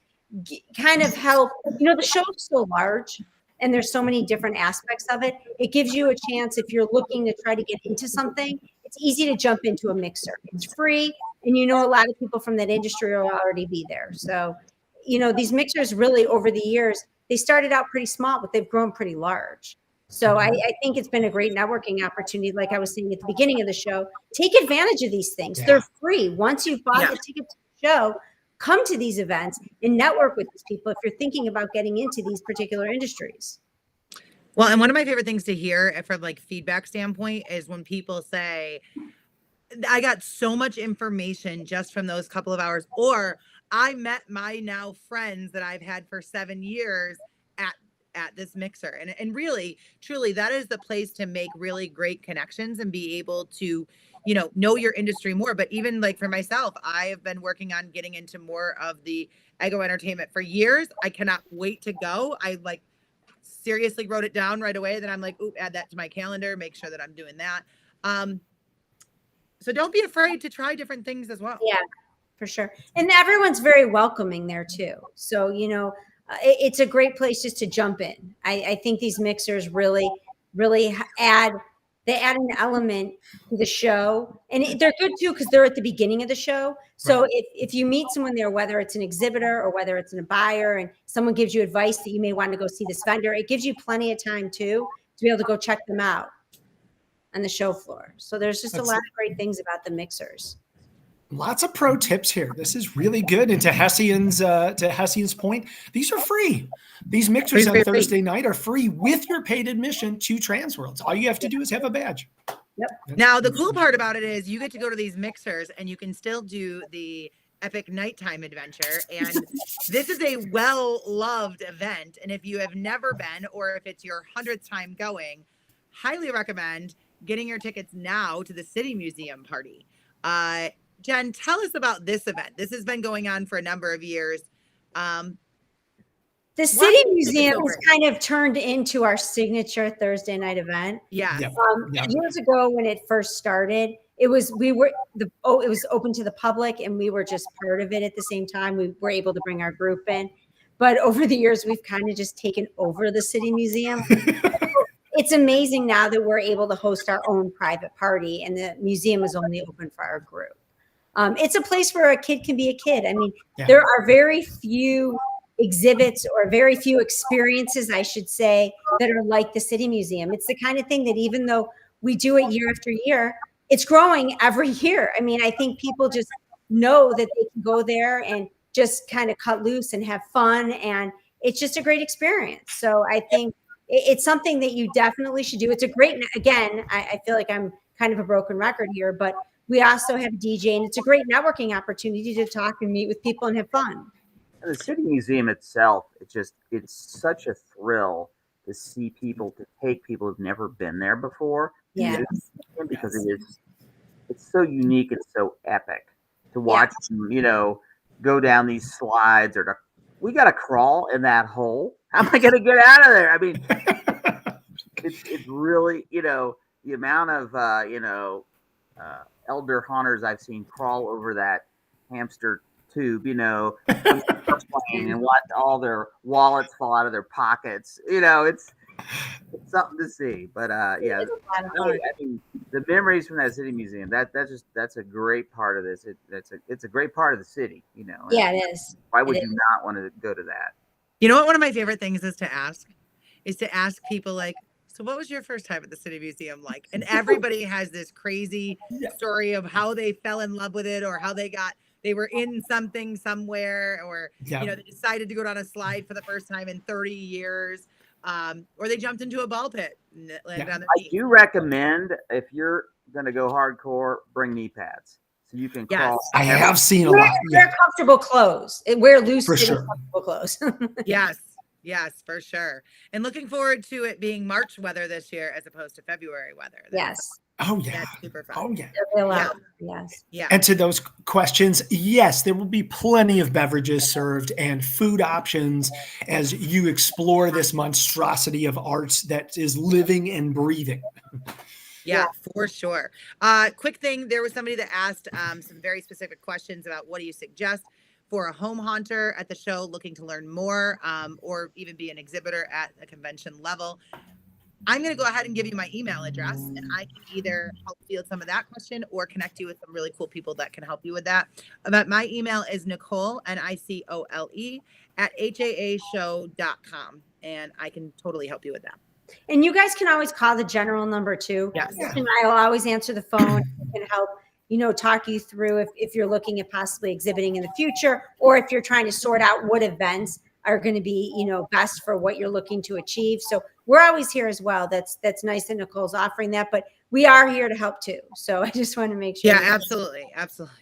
S4: kind of help. The show's so large and there's so many different aspects of it. It gives you a chance, if you're looking to try to get into something, it's easy to jump into a mixer. It's free, and a lot of people from that industry will already be there. So, these mixers really over the years they started out pretty small, but they've grown pretty large. So I think it's been a great networking opportunity. Like I was saying at the beginning of the show, take advantage of these things.
S1: Yeah.
S4: They're free. Once you've bought the ticket to the show, come to these events and network with these people if you're thinking about getting into these particular industries.
S2: Well, and one of my favorite things to hear from like feedback standpoint is when people say, I got so much information just from those couple of hours, or I met my now friends that I've had for 7 years at this mixer. And really, truly, that is the place to make really great connections and be able to, know your industry more. But even like for myself, I have been working on getting into more of the Agro entertainment for years. I cannot wait to go. I like seriously wrote it down right away. Then I'm like, ooh, add that to my calendar, make sure that I'm doing that. So don't be afraid to try different things as well.
S4: Yeah, for sure. And everyone's very welcoming there too. So, it's a great place just to jump in. I think these mixers really add an element to the show, and they're good too because they're at the beginning of the show. So
S1: Right.
S4: if you meet someone there, whether it's an exhibitor or whether it's a buyer, and someone gives you advice that you may want to go see this vendor, it gives you plenty of time too to be able to go check them out on the show floor. So there's just a lot of great things about the mixers.
S1: Lots of pro tips here. This is really good. And to Hessian's point, these are free. These mixers on Thursday night are free with your paid admission to TransWorld. All you have to do is have a badge.
S4: Yep.
S2: Now, the cool part about it is you get to go to these mixers and you can still do the epic nighttime adventure. And this is a well-loved event. And if you have never been, or if it's your 100th time going, highly recommend getting your tickets now to the City Museum party. Jen, tell us about this event. This has been going on for a number of years.
S4: The City Museum has kind of turned into our signature Thursday night event.
S2: Yeah.
S4: Years ago when it first started, it was open to the public and we were just part of it at the same time. We were able to bring our group in. But over the years, we've kind of just taken over the City Museum. It's amazing now that we're able to host our own private party and the museum is only open for our group. It's a place where a kid can be a kid. I mean, there are very few exhibits or very few experiences, I should say, that are like the City Museum. It's the kind of thing that even though we do it year after year, it's growing every year. I mean, I think people just know that they can go there and just kind of cut loose and have fun. And it's just a great experience. So I think it's something that you definitely should do. It's a great, again, I feel like I'm kind of a broken record here, but we also have a DJ and it's a great networking opportunity to talk and meet with people and have fun.
S3: The City Museum itself, it's such a thrill to see people, to take people who've never been there before.
S4: Yeah.
S3: Because it's so unique and so epic to watch them, go down these slides or we got to crawl in that hole. How am I going to get out of there? I mean, it's really, the amount of, elder hunters I've seen crawl over that hamster tube, and watch all their wallets fall out of their pockets. It's something to see. But I mean, the memories from that City Museum, that's a great part of this. It's a great part of the city,
S4: Yeah, it is.
S3: Why would you not want to go to that?
S2: You know what? One of my favorite things is to ask people like, so what was your first time at the City Museum like? And everybody has this crazy story of how they fell in love with it or how they were in something somewhere or, they decided to go down a slide for the first time in 30 years or they jumped into a ball pit and landed on their feet.
S3: I do recommend if you're going to go hardcore, bring knee pads. So you can crawl.
S1: I have seen a lot.
S4: Wear comfortable clothes. Wear loose, comfortable clothes.
S2: Yes, for sure. And looking forward to it being March weather this year as opposed to February weather.
S4: Yes.
S1: Oh, yeah.
S2: That's super fun.
S1: Oh, yeah.
S4: Yes.
S2: Yeah.
S1: And to those questions, yes, there will be plenty of beverages served and food options as you explore this monstrosity of arts that is living and breathing.
S2: Yeah, for sure. Quick thing. There was somebody that asked some very specific questions about what do you suggest for a home haunter at the show looking to learn more or even be an exhibitor at a convention level. I'm going to go ahead and give you my email address, and I can either help field some of that question or connect you with some really cool people that can help you with that. But my email is Nicole, Nicole, at haashow.com, and I can totally help you with that.
S4: And you guys can always call the general number too.
S2: Yes.
S4: And I'll always answer the phone and help, talk you through if you're looking at possibly exhibiting in the future, or if you're trying to sort out what events are going to be, best for what you're looking to achieve. So we're always here as well. That's nice that Nicole's offering that, but we are here to help too. So I just want to make sure.
S2: Yeah, absolutely. Absolutely.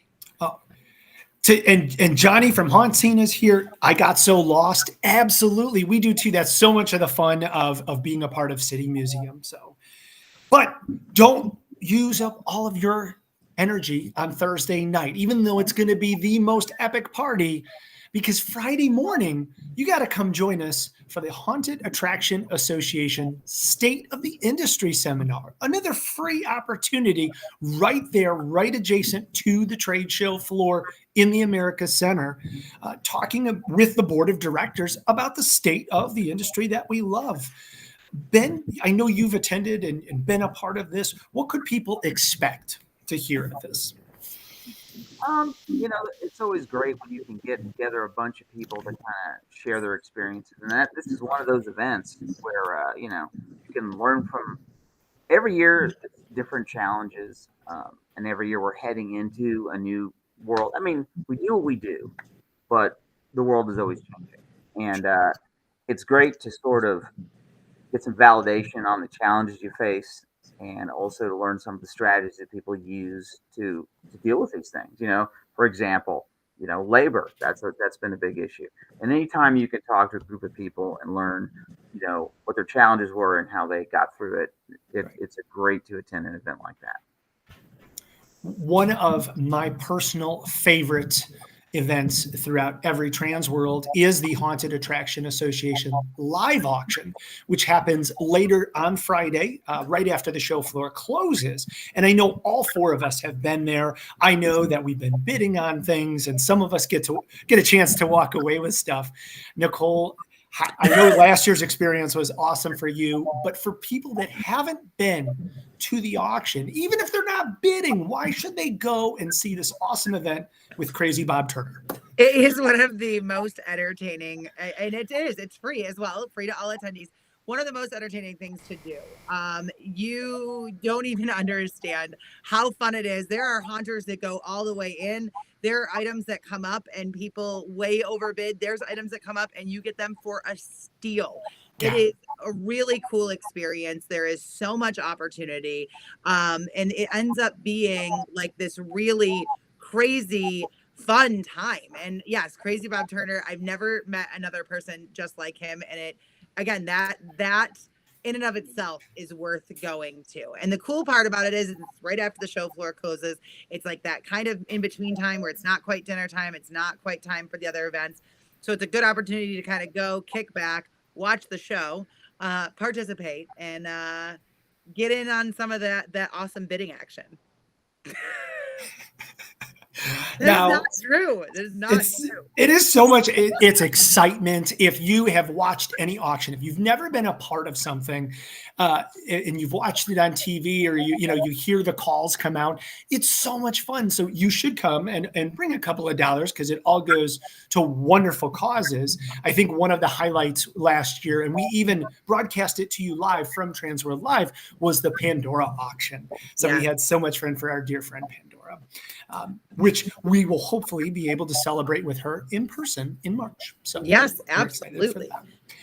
S1: And Johnny from Haunt Scene is here. I got so lost. Absolutely. We do too. That's so much of the fun of being a part of City Museum. So, but don't use up all of your energy on Thursday night, even though it's going to be the most epic party, because Friday morning, you got to come join us for the Haunted Attraction Association State of the Industry Seminar. Another free opportunity right there, right adjacent to the trade show floor in the America Center, talking with the board of directors about the state of the industry that we love. Ben, I know you've attended and been a part of this. What could people expect to hear at this?
S3: It's always great when you can get together a bunch of people to kind of share their experiences, and this is one of those events where you can learn from. Every year, different challenges, and every year we're heading into a new world. I mean, we do what we do, but the world is always changing, and it's great to sort of get some validation on the challenges you face, and also to learn some of the strategies that people use to deal with these things. For example, labor, that's been a big issue. And anytime you can talk to a group of people and learn, what their challenges were and how they got through it, it's a great to attend an event like that.
S1: One of my personal favorite events throughout every TransWorld is the Haunted Attraction Association live auction, which happens later on Friday, right after the show floor closes. And I know all four of us have been there. I know that we've been bidding on things, and some of us get a chance to walk away with stuff. Nicole, I know last year's experience was awesome for you, but for people that haven't been to the auction, even if they're not bidding, why should they go and see this awesome event with Crazy Bob Turner?
S2: It is one of the most entertaining, and it's free as well, free to all attendees. One of the most entertaining things to do. You don't even understand how fun it is. There are haunters that go all the way in. There are items that come up and people way overbid. There's items that come up and you get them for a steal. Yeah. It is a really cool experience. There is so much opportunity. And it ends up being like this really crazy fun time. And yes, Crazy Bob Turner, I've never met another person just like him. And it, again, that in and of itself is worth going to. And the cool part about it is it's right after the show floor closes. It's like that kind of in between time where it's not quite dinner time. It's not quite time for the other events. So it's a good opportunity to kind of go, kick back, watch the show, participate, and get in on some of that awesome bidding action.
S1: Now,
S2: not true. That is not true.
S1: It is so much. It's excitement. If you have watched any auction, if you've never been a part of something, and you've watched it on TV, or you hear the calls come out, it's so much fun. So you should come and bring a couple of dollars, because it all goes to wonderful causes. I think one of the highlights last year, and we even broadcast it to you live from TransWorld Live, was the Pandora auction. So we had so much fun for our dear friend Pandora. Which we will hopefully be able to celebrate with her in person in March. So
S2: yes, absolutely.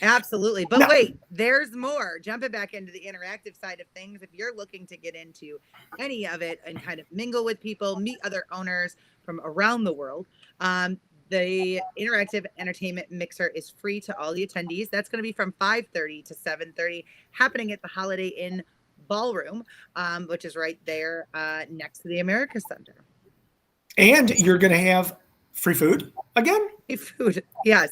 S2: Absolutely. But wait, there's more. Jumping back into the interactive side of things, if you're looking to get into any of it and kind of mingle with people, meet other owners from around the world, the interactive entertainment mixer is free to all the attendees. That's going to be from 5:30 to 7:30, happening at the Holiday Inn Ballroom, which is right there next to the America Center.
S1: And you're going to have free food again?
S2: Free food. Yes.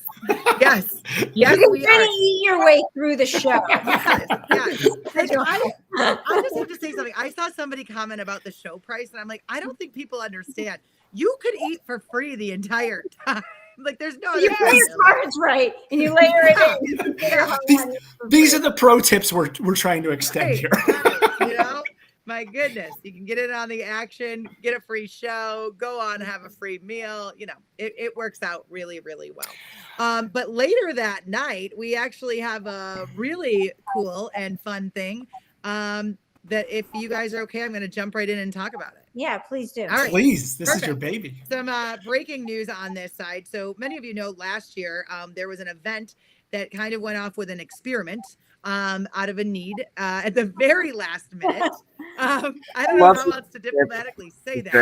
S2: Yes. Yes.
S4: You're going to eat your way through the show.
S2: Yes. I just have to say something. I saw somebody comment about the show price, and I'm like, I don't think people understand. You could eat for free the entire time. Like, there's no.
S4: You play your cards right, and you layer it in. You can figure out how long it's for
S1: These
S4: free.
S1: are the pro tips we're trying to extend
S2: Right,
S1: here.
S2: right, you know, my goodness, you can get in on the action, get a free show, go on, have a free meal. You know, it works out really, really well. But later that night, we actually have a really cool and fun thing. That if you guys are okay, I'm going to jump right in and talk about it.
S4: Yeah, please do.
S2: All right.
S1: Please, this is
S2: Perfect.
S1: your baby.
S2: Some breaking news on this side. So many of you know last year there was an event that kind of went off with an experiment out of a need at the very last minute. I don't know how else to diplomatically say that.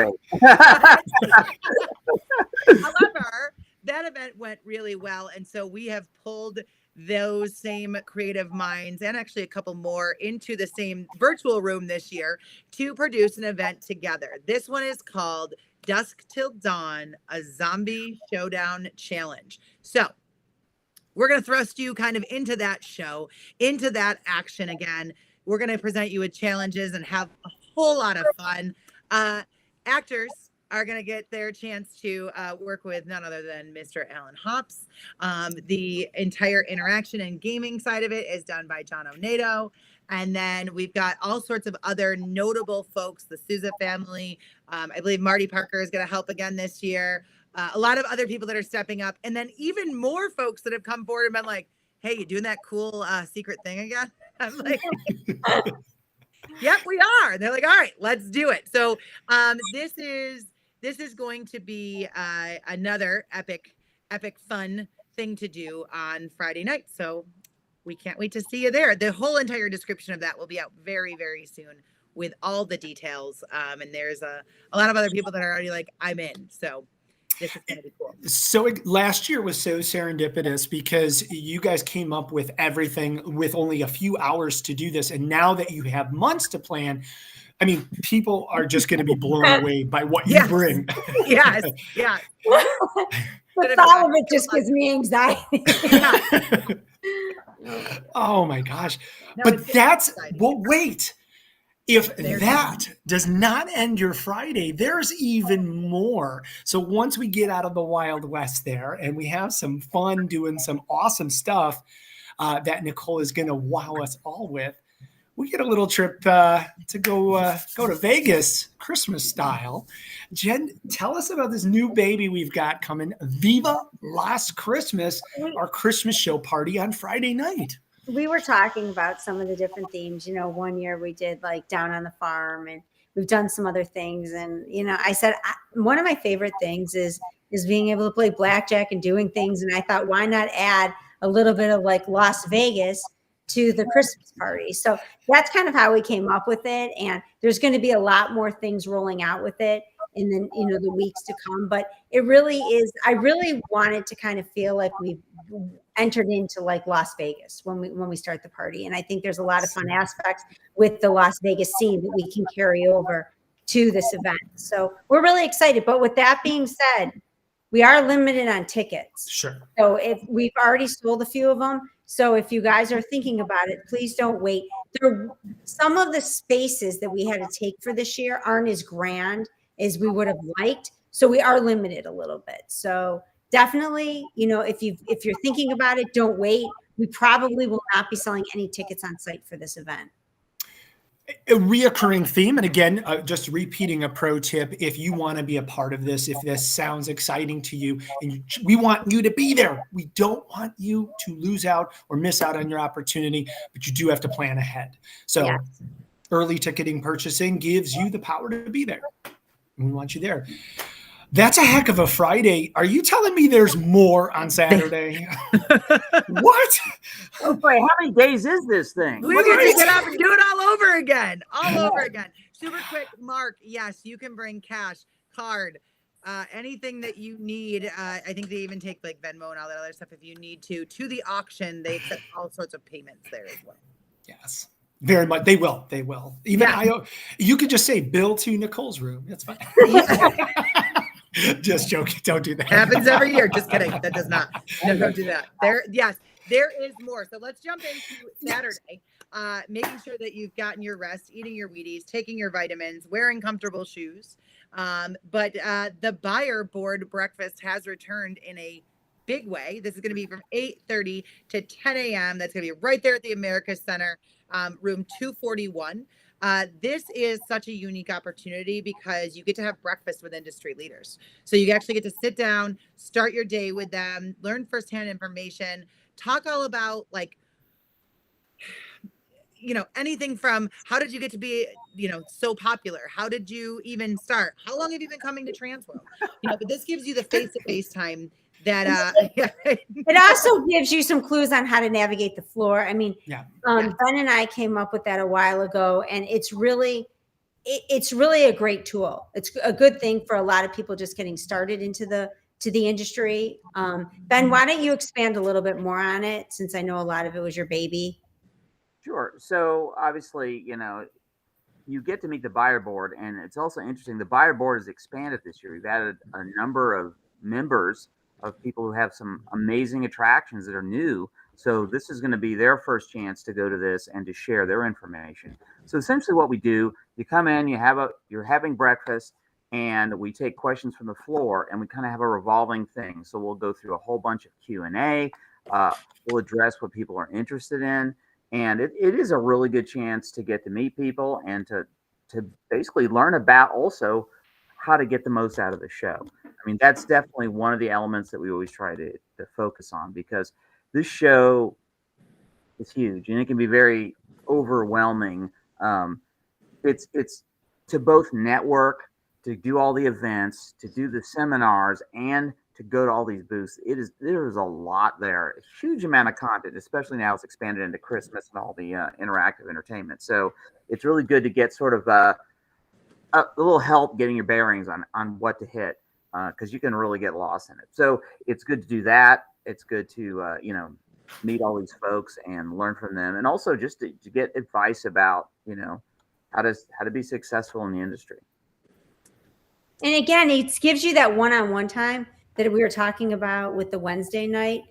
S2: However, that event went really well. And so we have pulled those same creative minds and actually a couple more into the same virtual room this year to produce an event together. This one is called Dusk Till Dawn, a Zombie Showdown Challenge. So we're going to thrust you kind of into that show, into that action again. We're going to present you with challenges and have a whole lot of fun. Actors are going to get their chance to work with none other than Mr. Alan Hops. The entire interaction and gaming side of it is done by John Onato. And then we've got all sorts of other notable folks, the Souza family. I believe Marty Parker is going to help again this year. A lot of other people that are stepping up. And then even more folks that have come forward and been like, hey, you doing that cool secret thing again? I'm like, yep, we are. And they're like, all right, let's do it. So this is going to be another epic fun thing to do on Friday night. So we can't wait to see you there. The whole entire description of that will be out very, very soon with all the details. And there's a lot of other people that are already like, I'm in. So this is going to be cool.
S1: So last year was so serendipitous because you guys came up with everything with only a few hours to do this. And now that you have months to plan, I mean, people are just going to be blown away by what you bring.
S2: Yes. Yeah.
S4: The thought of it just gives me anxiety.
S1: Oh my gosh.
S2: No,
S1: but that's,
S2: exciting.
S1: well, wait. If that does not end your Friday, there's even more. So once we get out of the Wild West there and we have some fun doing some awesome stuff that Nicole is going to wow us all with, we get a little trip to go to Vegas, Christmas style. Jen, tell us about this new baby we've got coming, Viva Last Christmas, our Christmas show party on Friday night.
S4: We were talking about some of the different themes. You know, one year we did like down on the farm, and we've done some other things. And, you know, I said, one of my favorite things is being able to play blackjack and doing things. And I thought, why not add a little bit of like Las Vegas to the Christmas party? So that's kind of how we came up with it. And there's going to be a lot more things rolling out with it in the, you know, the weeks to come. But it really is, I really wanted to kind of feel like we've entered into like Las Vegas when we start the party. And I think there's a lot of fun aspects with the Las Vegas scene that we can carry over to this event. So we're really excited. But with that being said, we are limited on tickets.
S1: Sure.
S4: So if we've already sold a few of them. So if you guys are thinking about it, please don't wait. Some of the spaces that we had to take for this year aren't as grand as we would have liked. So we are limited a little bit. So definitely, you know, if you're thinking about it, don't wait. We probably will not be selling any tickets on site for this event.
S1: A reoccurring theme, and again, just repeating a pro tip, if you want to be a part of this, if this sounds exciting to you, and we want you to be there. We don't want you to lose out or miss out on your opportunity, but you do have to plan ahead. So early ticketing purchasing gives you the power to be there. We want you there. That's a heck of a Friday. Are you telling me there's more on Saturday? What?
S3: Oh boy, how many days is this thing?
S2: We get to get up and do it all over again. All over again. Super quick, Mark. Yes, you can bring cash, card, anything that you need. I think they even take like Venmo and all that other stuff if you need to the auction. They accept all sorts of payments there as well.
S1: Yes. Very much. They will. Even you could just say bill to Nicole's room. That's fine. Just joking. Don't do that.
S2: Happens every year. Just kidding. That does not. No, don't do that. Yes. there is more. So let's jump into Saturday. Making sure that you've gotten your rest, eating your Wheaties, taking your vitamins, wearing comfortable shoes. But the buyer board breakfast has returned in a big way. This is going to be from 8:30 to 10 a.m. That's going to be right there at the America Center, room 241. This is such a unique opportunity because you get to have breakfast with industry leaders. So you actually get to sit down, start your day with them, learn firsthand information, talk all about like, anything from how did you get to be, so popular? How did you even start? How long have you been coming to TransWorld? But this gives you the face-to-face time that
S4: it also gives you some clues on how to navigate the floor. I mean, Ben and I came up with that a while ago, and it's really a great tool. It's a good thing for a lot of people just getting started into the industry. Ben, why don't you expand a little bit more on it, since I know a lot of it was your baby?
S3: Sure. So obviously, you get to meet the buyer board, and it's also interesting. The buyer board has expanded this year. We've added a number of members of people who have some amazing attractions that are new. So this is going to be their first chance to go to this and to share their information. So essentially what we do, you come in, you're having breakfast, and we take questions from the floor, and we kind of have a revolving thing. So we'll go through a whole bunch of Q&A. We'll address what people are interested in. And it is a really good chance to get to meet people and to basically learn about also how to get the most out of the show. I mean, that's definitely one of the elements that we always try to focus on, because this show is huge and it can be very overwhelming. It's to both network, to do all the events, to do the seminars, and to go to all these booths. There is a lot there, a huge amount of content, especially now it's expanded into Christmas and all the interactive entertainment. So it's really good to get sort of a little help getting your bearings on what to hit, because you can really get lost in it. So it's good to do that. It's good to meet all these folks and learn from them, and also just to get advice about how to be successful in the industry.
S4: And again, it gives you that one-on-one time that we were talking about with the Wednesday night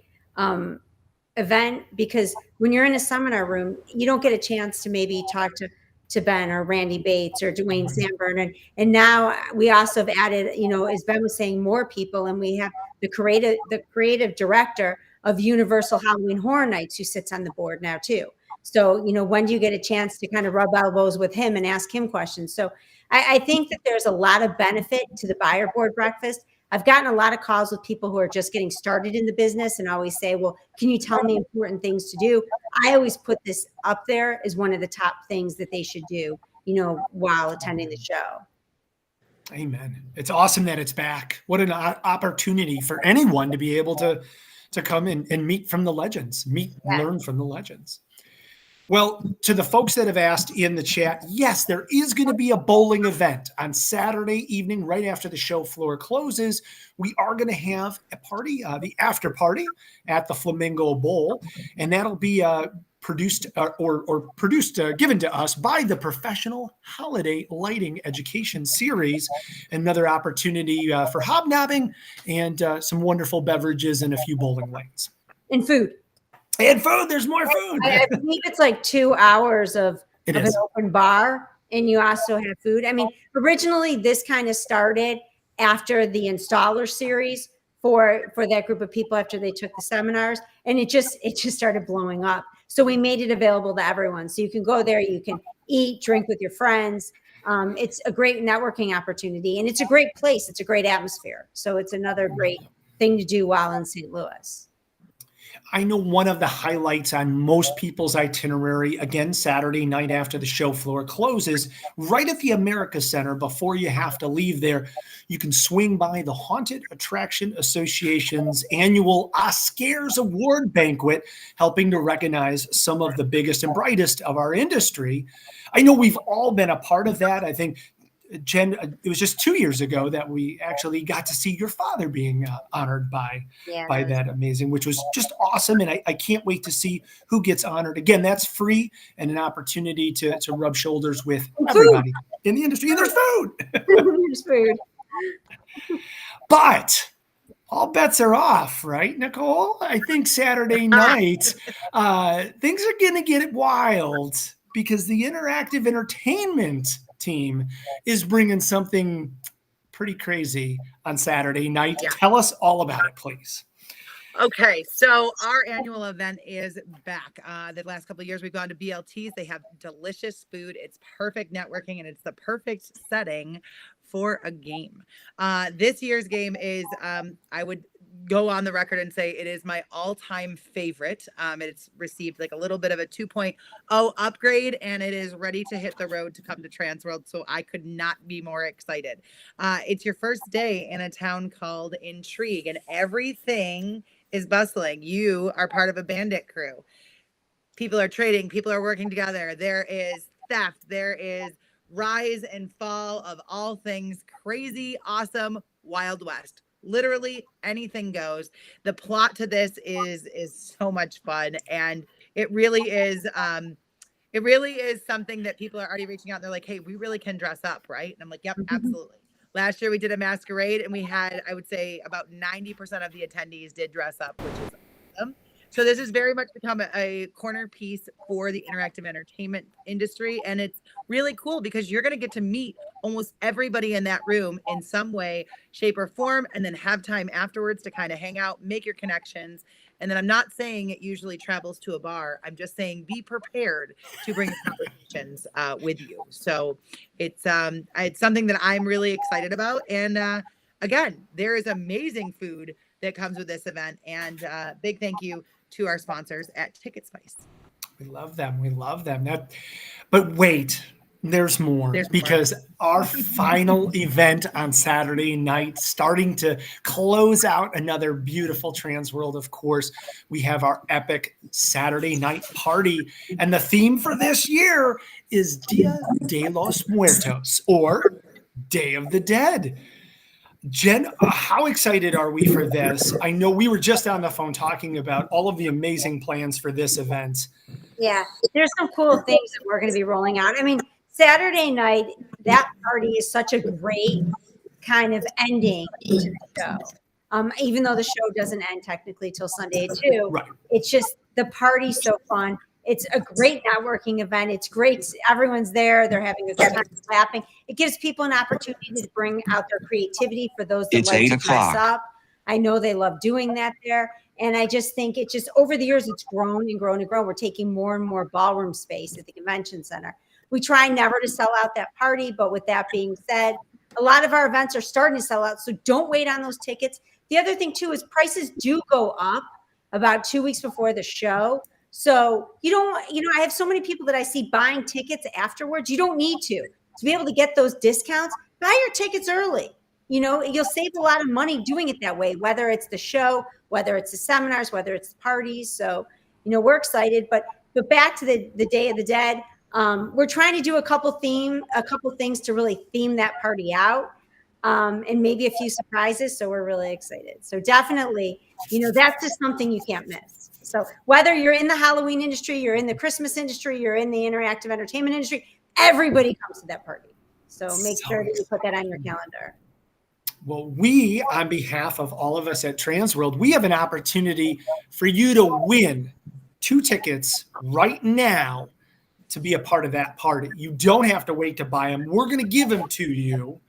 S4: event, because when you're in a seminar room, you don't get a chance to maybe talk to Ben or Randy Bates or Dwayne Sanborn. And now we also have added, as Ben was saying, more people, and we have the creative director of Universal Halloween Horror Nights who sits on the board now too. So, when do you get a chance to kind of rub elbows with him and ask him questions? So I think that there's a lot of benefit to the buyer board breakfast. I've gotten a lot of calls with people who are just getting started in the business and always say, well, can you tell me important things to do? I always put this up there as one of the top things that they should do, while attending the show.
S1: Amen. It's awesome that it's back. What an opportunity for anyone to be able to come and meet from the legends, learn from the legends. Well, to the folks that have asked in the chat, yes, there is going to be a bowling event on Saturday evening right after the show floor closes. We are going to have a party, the after party at the Flamingo Bowl, and that'll be produced given to us by the Professional Holiday Lighting Education Series. Another opportunity for hobnobbing and some wonderful beverages and a few bowling lanes.
S4: And food.
S1: And food. There's more food.
S4: I believe it's like 2 hours of an open bar, and you also have food. I mean, originally this kind of started after the installer series for that group of people after they took the seminars, and it just started blowing up. So we made it available to everyone. So you can go there, you can eat, drink with your friends. It's a great networking opportunity, and it's a great place. It's a great atmosphere. So it's another great thing to do while in St. Louis.
S1: I know one of the highlights on most people's itinerary, again, Saturday night after the show floor closes, right at the America Center, before you have to leave there, you can swing by the Haunted Attraction Association's annual Oscars Award Banquet, helping to recognize some of the biggest and brightest of our industry. I know we've all been a part of that. I think, Jen, it was just 2 years ago that we actually got to see your father being honored by that amazing, which was just awesome. And I can't wait to see who gets honored. Again, that's free and an opportunity to rub shoulders with everybody in the industry. And there's food.
S4: There's food.
S1: But all bets are off, right, Nicole? I think Saturday night, things are going to get wild because the interactive entertainment team is bringing something pretty crazy on Saturday night.
S2: Yeah.
S1: Tell us all about it, please.
S2: Okay, so our annual event is back. The last couple of years we've gone to BLTs. They have delicious food. It's perfect networking, and it's the perfect setting for a game. This year's game is, I would go on the record and say it is my all-time favorite. It's received like a little bit of a 2.0 upgrade, and it is ready to hit the road to come to TransWorld. So I could not be more excited. It's your first day in a town called Intrigue, and everything is bustling. You are part of a bandit crew. People are trading, people are working together. There is theft, there is rise and fall of all things crazy, awesome, Wild West. Literally anything goes. The plot to this is so much fun, and it really is something that people are already reaching out. They're like, hey, we really can dress up, right? And I'm like, yep, absolutely. Last year we did a masquerade, and we had, I would say, about 90% of the attendees did dress up, which is awesome. So this has very much become a corner piece for the interactive entertainment industry. And it's really cool because you're going to get to meet almost everybody in that room in some way, shape, or form, and then have time afterwards to kind of hang out, make your connections. And then I'm not saying it usually travels to a bar. I'm just saying be prepared to bring conversations with you. So it's something that I'm really excited about. And again, there is amazing food that comes with this event. And big thank you to our sponsors at Ticket Spice.
S1: We love them. We love them. But wait, there's more, because our final event on Saturday night, starting to close out another beautiful TransWorld, of course, we have our epic Saturday night party. And the theme for this year is Dia de los Muertos, or Day of the Dead. Jen, how excited are we for this? I know we were just on the phone talking about all of the amazing plans for this event.
S4: Yeah, there's some cool things that we're going to be rolling out. I mean, Saturday night, that party is such a great kind of ending to the show. Even though the show doesn't end technically till Sunday too,
S1: right.
S4: It's just the party's so fun. It's a great networking event. It's great. Everyone's there. They're having a good time laughing. It gives people an opportunity to bring out their creativity for those that like to dress up. I know they love doing that there. And I just think it just over the years, it's grown and grown and grown. We're taking more and more ballroom space at the convention center. We try never to sell out that party. But with that being said, a lot of our events are starting to sell out. So don't wait on those tickets. The other thing, too, is prices do go up about 2 weeks before the show. So I have so many people that I see buying tickets afterwards. You don't need to be able to get those discounts. Buy your tickets early. You'll save a lot of money doing it that way, whether it's the show, whether it's the seminars, whether it's the parties. So, we're excited, but back to the Day of the Dead, we're trying to do a couple things to really theme that party out. And maybe a few surprises. So we're really excited. So definitely, that's just something you can't miss. So whether you're in the Halloween industry, you're in the Christmas industry, you're in the interactive entertainment industry, everybody comes to that party. So make sure that you put that on your calendar.
S1: Well, we, on behalf of all of us at TransWorld, we have an opportunity for you to win 2 tickets right now to be a part of that party. You don't have to wait to buy them. We're going to give them to you.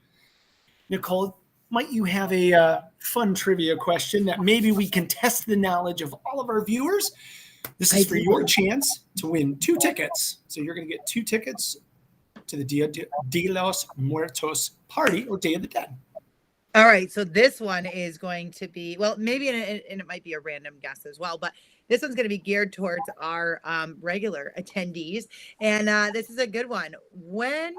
S1: Nicole, might you have a fun trivia question that maybe we can test the knowledge of all of our viewers? This is for your chance to win 2 tickets. So you're going to get 2 tickets to the Dia de los Muertos party, or Day of the Dead.
S2: All right. So this one is going to be, well, maybe, and it might be a random guess as well, but this one's going to be geared towards our regular attendees. And this is a good one. When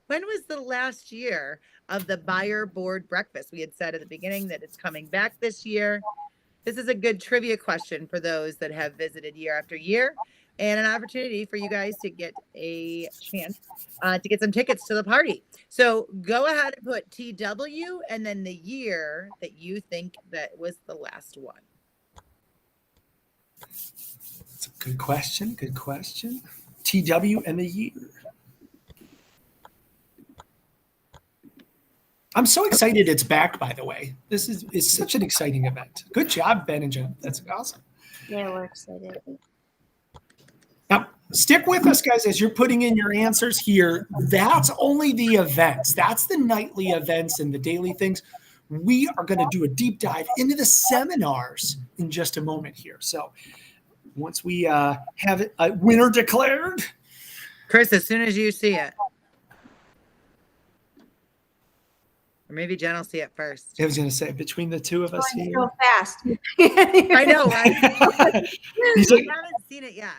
S2: was the last year of the buyer board breakfast? We had said at the beginning that it's coming back this year. This is a good trivia question for those that have visited year after year, and an opportunity for you guys to get a chance to get some tickets to the party. So go ahead and put TW and then the year that you think that was the last one.
S1: That's a good question. Good question. TW and the year. I'm so excited it's back, by the way. This is such an exciting event. Good job, Ben and Jen. That's awesome.
S4: Yeah, we're excited.
S1: Now, stick with us, guys, as you're putting in your answers here. That's only the events. That's the nightly events and the daily things. We are going to do a deep dive into the seminars in just a moment here. So once we have a winner declared.
S2: Chris, as soon as you see it. Or maybe Jen will see it first.
S1: I was going to say, between the two of us
S4: Going
S1: here.
S4: so fast.
S2: I know, right? I haven't seen it yet.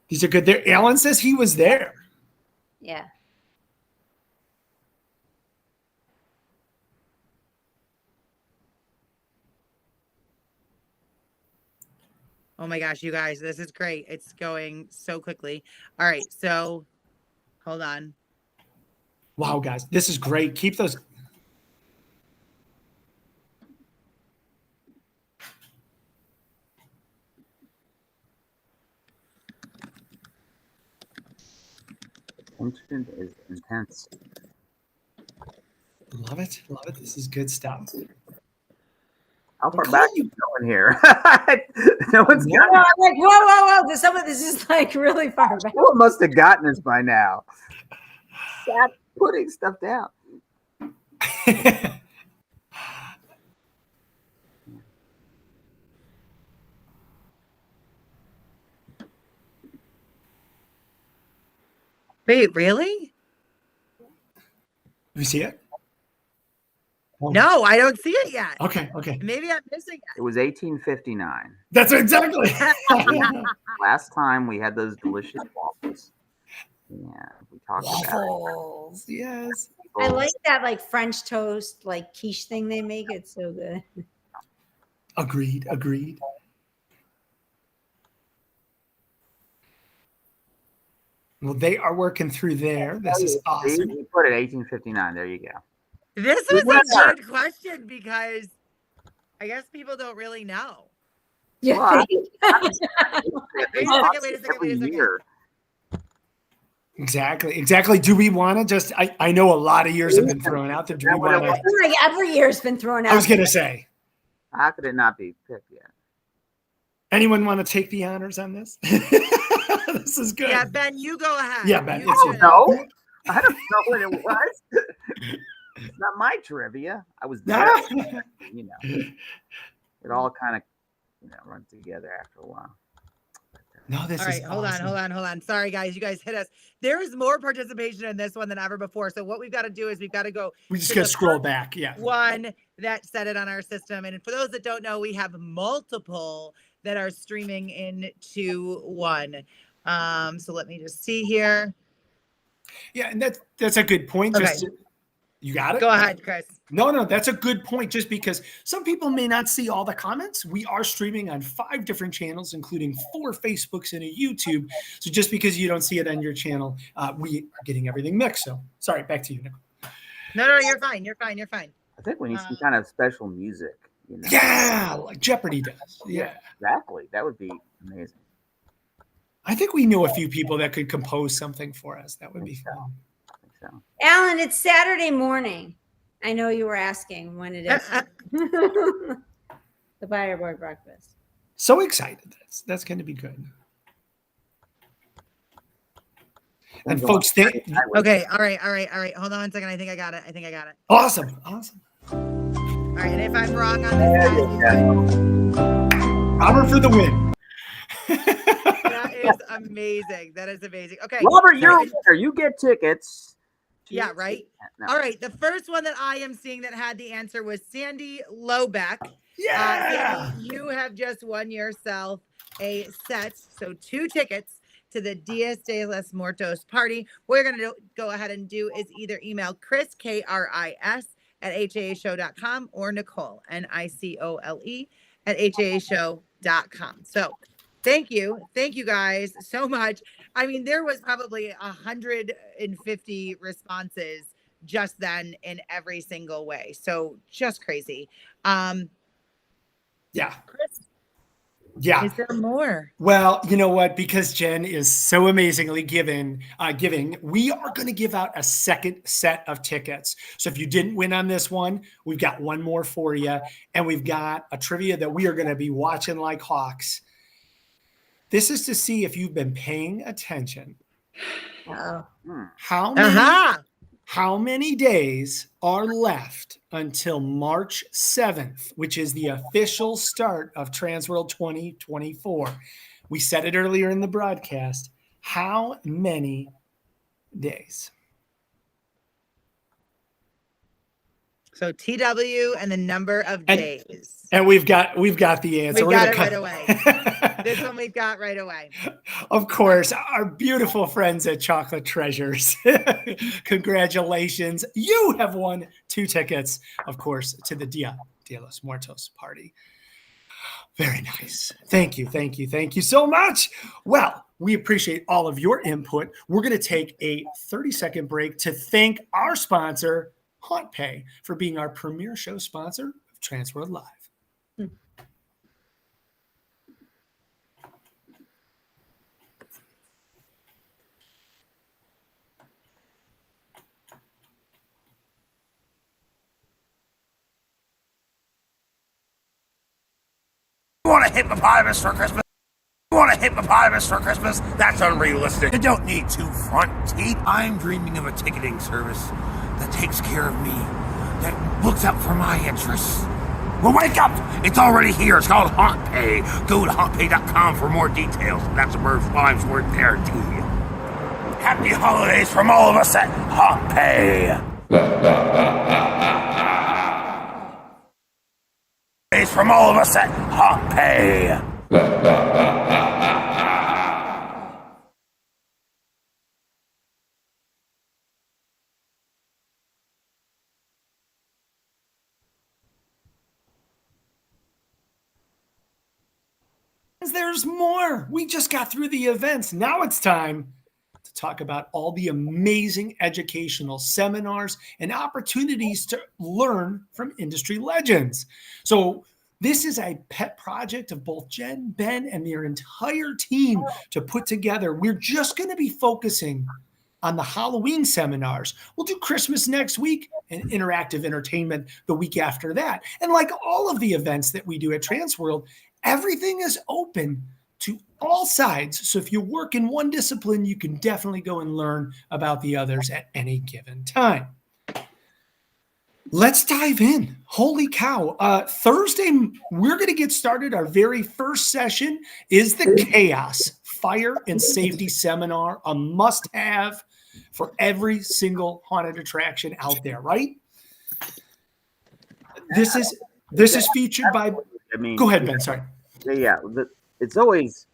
S1: These are good. There, Alan says he was there.
S4: Yeah.
S2: Oh my gosh, you guys, this is great. It's going so quickly. All right, so hold on.
S1: Wow, guys, this is great. Keep those.
S3: Tension is intense.
S1: Love it. Love it. This is good stuff.
S3: How far
S1: Well,
S3: back
S1: you-
S3: you going here? No one's
S1: Yeah.
S3: got
S4: No, I'm like, whoa. Some of this is like really far back.
S3: Someone must have gotten us by now. Stop putting stuff down.
S2: Wait, really?
S1: You see it? Oh,
S2: No, I don't see it yet.
S1: Okay.
S2: Maybe I'm missing
S3: It was 1859.
S1: That's exactly.
S3: Last time we had those delicious waffles. Yeah, we talked
S1: Waffles. Yes.
S3: about
S4: I
S3: it.
S4: like that like French toast, like quiche thing they make. It's so good.
S1: Agreed. Well, they are working through there. This is
S3: See,
S1: awesome.
S3: you put it 1859. There you go.
S2: This was a good question because I guess people don't really know.
S4: Yeah.
S3: Well,
S2: Wait a second.
S3: Every year.
S1: Exactly. Do we want to just? I know a lot of years have been thrown out there. Do we want to?
S4: Like every year's been thrown out.
S1: I was going to say.
S3: How could it not be picked yet?
S1: Anyone want to take the honors on this? This is good.
S2: Yeah, Ben, you go ahead.
S1: Yeah, Ben,
S2: You
S1: it's
S2: go
S1: you.
S2: ahead.
S3: No, I don't know what it was. It's not my trivia. I was there. You know, it all kind of runs together after a while.
S1: No, this
S2: All
S1: is
S2: right, hold
S1: awesome.
S2: on. Sorry, guys. You guys hit us. There is more participation in this one than ever before. So what we've got to do is we've got to go
S1: We just
S2: to
S1: got to
S2: the
S1: scroll
S2: first
S1: back. Yeah.
S2: one that set it on our system. And for those that don't know, we have multiple that are streaming into one. So let me just see here.
S1: Yeah, and that's a good point.
S2: Okay.
S1: You got it?
S2: Go ahead, Chris.
S1: No, that's a good point. Just because some people may not see all the comments, we are streaming on 5 different channels, including 4 Facebooks and a YouTube. So just because you don't see it on your channel, we are getting everything mixed. So sorry, back to you, Nicole.
S2: No, you're fine.
S3: I think we need some kind of special music.
S1: Yeah, like Jeopardy does. Yeah.
S3: Exactly. That would be amazing.
S1: I think we know a few people that could compose something for us. That would be fun.
S3: I think so.
S4: Alan, it's Saturday morning. I know you were asking when it is. The Buyer Board breakfast.
S1: So excited. That's going to be good. And folks,
S2: Okay. All right. Hold on one second. I think I got it.
S1: awesome.
S2: All right. And if I'm wrong on this,
S1: Robert for the win.
S2: that is amazing. Okay.
S3: Robert, you're a winner. You get tickets.
S2: Yeah, right.
S3: No.
S2: All right. The first one that I am seeing that had the answer was Sandy Lobeck.
S1: Yeah.
S2: Sandy, you have just won yourself a set, so 2 tickets to the Dias de los Muertos party. What you're going to go ahead and do is either email Chris, KRIS, at haashow.com or Nicole, NICOLE, at haashow.com. So thank you guys so much. I mean, there was probably 150 responses just then in every single way. So just crazy.
S1: Yeah.
S2: Chris,
S1: Yeah.
S2: Is there more?
S1: Well, you know what? Because Jen is so amazingly giving, we are going to give out a second set of tickets. So if you didn't win on this one, we've got one more for you. And we've got a trivia that we are going to be watching like hawks. This is to see if you've been paying attention.
S4: Oh.
S1: How many days are left until March 7th, which is the official start of TransWorld 2024? We said it earlier in the broadcast. How many days?
S2: So TW and the number of days.
S1: And we've got the answer.
S2: We got it right away. This one we've got right away.
S1: Of course, our beautiful friends at Chocolate Treasures. Congratulations. You have won 2 tickets, of course, to the Dia de los Muertos party. Very nice. Thank you. Thank you. Thank you so much. Well, we appreciate all of your input. We're going to take a 30-second break to thank our sponsor, HauntPay, for being our premier show sponsor of TransWorld Live.
S5: You want a hippopotamus for Christmas? You want a hippopotamus for Christmas? That's unrealistic. You don't need 2 front teeth. I'm dreaming of a ticketing service that takes care of me, that looks out for my interests. Well, wake up! It's already here. It's called HauntPay. Go to hauntpay.com for more details. That's a bird's life's worth guarantee. Happy holidays from all of us at HauntPay. From all of us at HauntPay.
S1: There's more. We just got through the events. Now it's time to talk about all the amazing educational seminars and opportunities to learn from industry legends. So this is a pet project of both Jen, Ben, and their entire team to put together. We're just going to be focusing on the Halloween seminars. We'll do Christmas next week and interactive entertainment the week after that. And like all of the events that we do at TransWorld, everything is open to all sides. So if you work in one discipline, you can definitely go and learn about the others at any given time. Let's dive in. Holy cow. Thursday, we're going to get started. Our very first session is the Chaos Fire and Safety Seminar, a must-have for every single haunted attraction out there, right? This is featured by... Go ahead, Ben, sorry.
S3: Yeah, it's always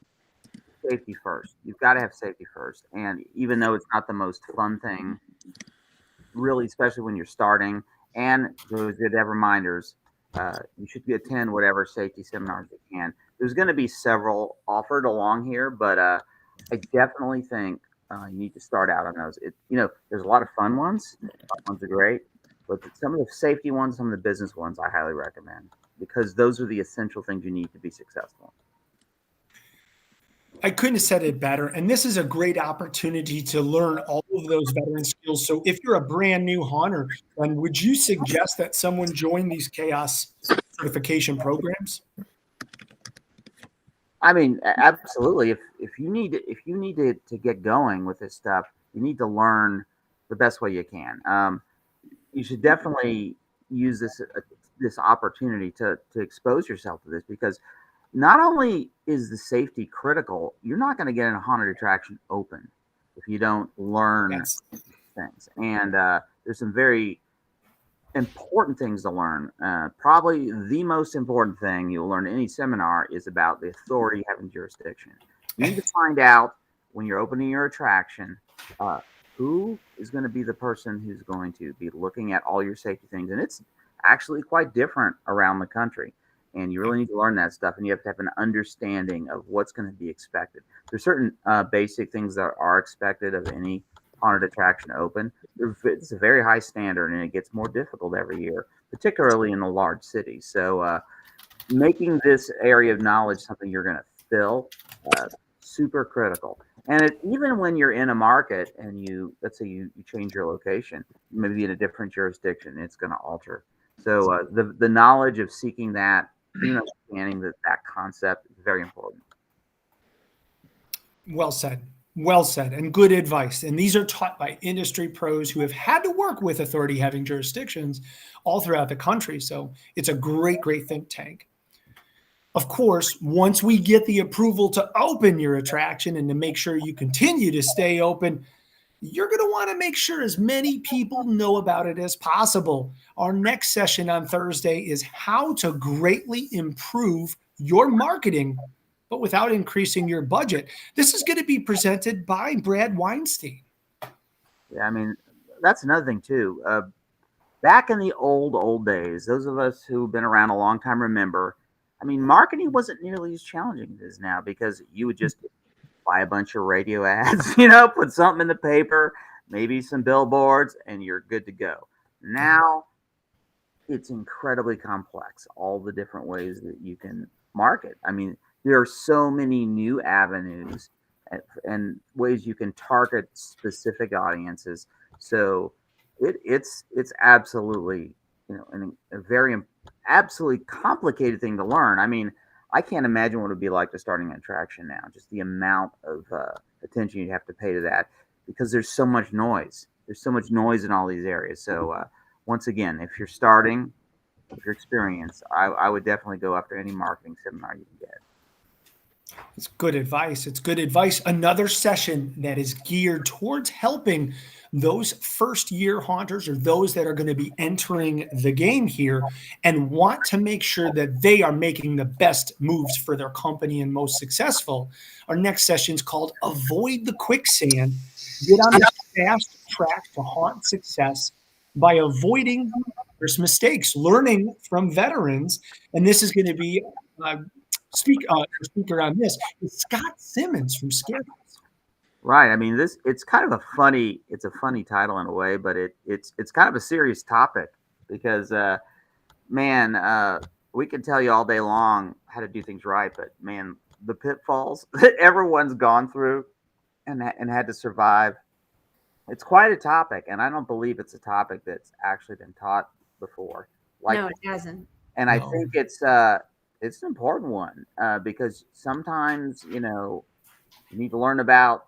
S3: safety first. You've got to have safety first. And even though it's not the most fun thing, really, especially when you're starting, and those good have reminders, you should attend whatever safety seminars you can. There's going to be several offered along here, but I definitely think you need to start out on those. There's a lot of fun ones. Fun ones are great, but some of the safety ones, some of the business ones, I highly recommend because those are the essential things you need to be successful.
S1: I couldn't have said it better. And this is a great opportunity to learn all of those veteran skills. So if you're a brand new haunter, then would you suggest that someone join these chaos certification programs?
S3: I mean, absolutely. If you need to get going with this stuff, you need to learn the best way you can. You should definitely use this opportunity to expose yourself to this because not only is the safety critical, you're not going to get in a haunted attraction open if you don't learn things. And there's some very important things to learn. Probably the most important thing you'll learn in any seminar is about the authority having jurisdiction. You need to find out when you're opening your attraction, who is going to be the person who's going to be looking at all your safety things. And it's actually quite different around the country. And you really need to learn that stuff, and you have to have an understanding of what's going to be expected. There's certain basic things that are expected of any haunted attraction open. It's a very high standard, and it gets more difficult every year, particularly in the large cities. So making this area of knowledge something you're going to fill, super critical. And even when you're in a market and let's say you change your location, maybe in a different jurisdiction, it's going to alter. So the knowledge of seeking that, understanding that concept is very important.
S1: Well said. Well said, and good advice. And these are taught by industry pros who have had to work with authority having jurisdictions all throughout the country. So it's a great, great think tank. Of course, once we get the approval to open your attraction and to make sure you continue to stay open, you're going to want to make sure as many people know about it as possible. Our next session on Thursday is how to greatly improve your marketing, but without increasing your budget. This is going to be presented by Brad Weinstein.
S3: Yeah, I mean, that's another thing too. Back in the old days, those of us who've been around a long time remember, I mean, marketing wasn't nearly as challenging as it is now, because you would just buy a bunch of radio ads, put something in the paper, maybe some billboards, and you're good to go. Now, it's incredibly complex, all the different ways that you can market. I mean, there are so many new avenues and ways you can target specific audiences. So it's absolutely, a very absolutely complicated thing to learn. I mean, I can't imagine what it would be like to starting an attraction now, just the amount of attention you have to pay to that, because there's so much noise. There's so much noise in all these areas. So once again, if you're starting, if you're experienced, I would definitely go after any marketing seminar you can get.
S1: It's good advice. It's good advice. Another session that is geared towards helping those first-year haunters, or those that are going to be entering the game here and want to make sure that they are making the best moves for their company and most successful. Our next session is called Avoid the Quicksand. Get on the fast track to haunt success by avoiding first mistakes, learning from veterans. And this is going to be speaker on this is Scott Simmons from Scare.
S3: Right. I mean, it's kind of a funny title in a way, but it's kind of a serious topic, because we can tell you all day long how to do things right, but man, the pitfalls that everyone's gone through and had to survive, it's quite a topic, and I don't believe it's a topic that's actually been taught before.
S4: No, it hasn't.
S3: And I think it's an important one, because sometimes you need to learn about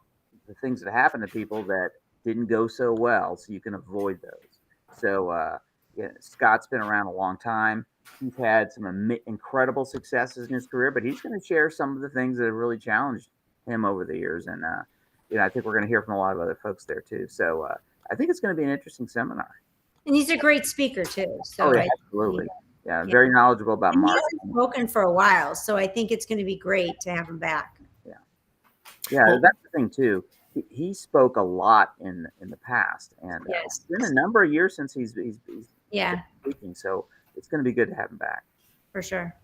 S3: the things that happen to people that didn't go so well, so you can avoid those. So Scott's been around a long time. He's had some incredible successes in his career, but he's going to share some of the things that have really challenged him over the years. And I think we're going to hear from a lot of other folks there too. So I think it's going to be an interesting seminar.
S4: And he's a great speaker too. So
S3: absolutely. Yeah, very knowledgeable about marketing.
S4: He hasn't spoken for a while, so I think it's going to be great to have him back.
S3: Yeah, that's the thing too. He spoke a lot in the past, and it's been a number of years since he's been speaking. So it's going to be good to have him back.
S4: For sure.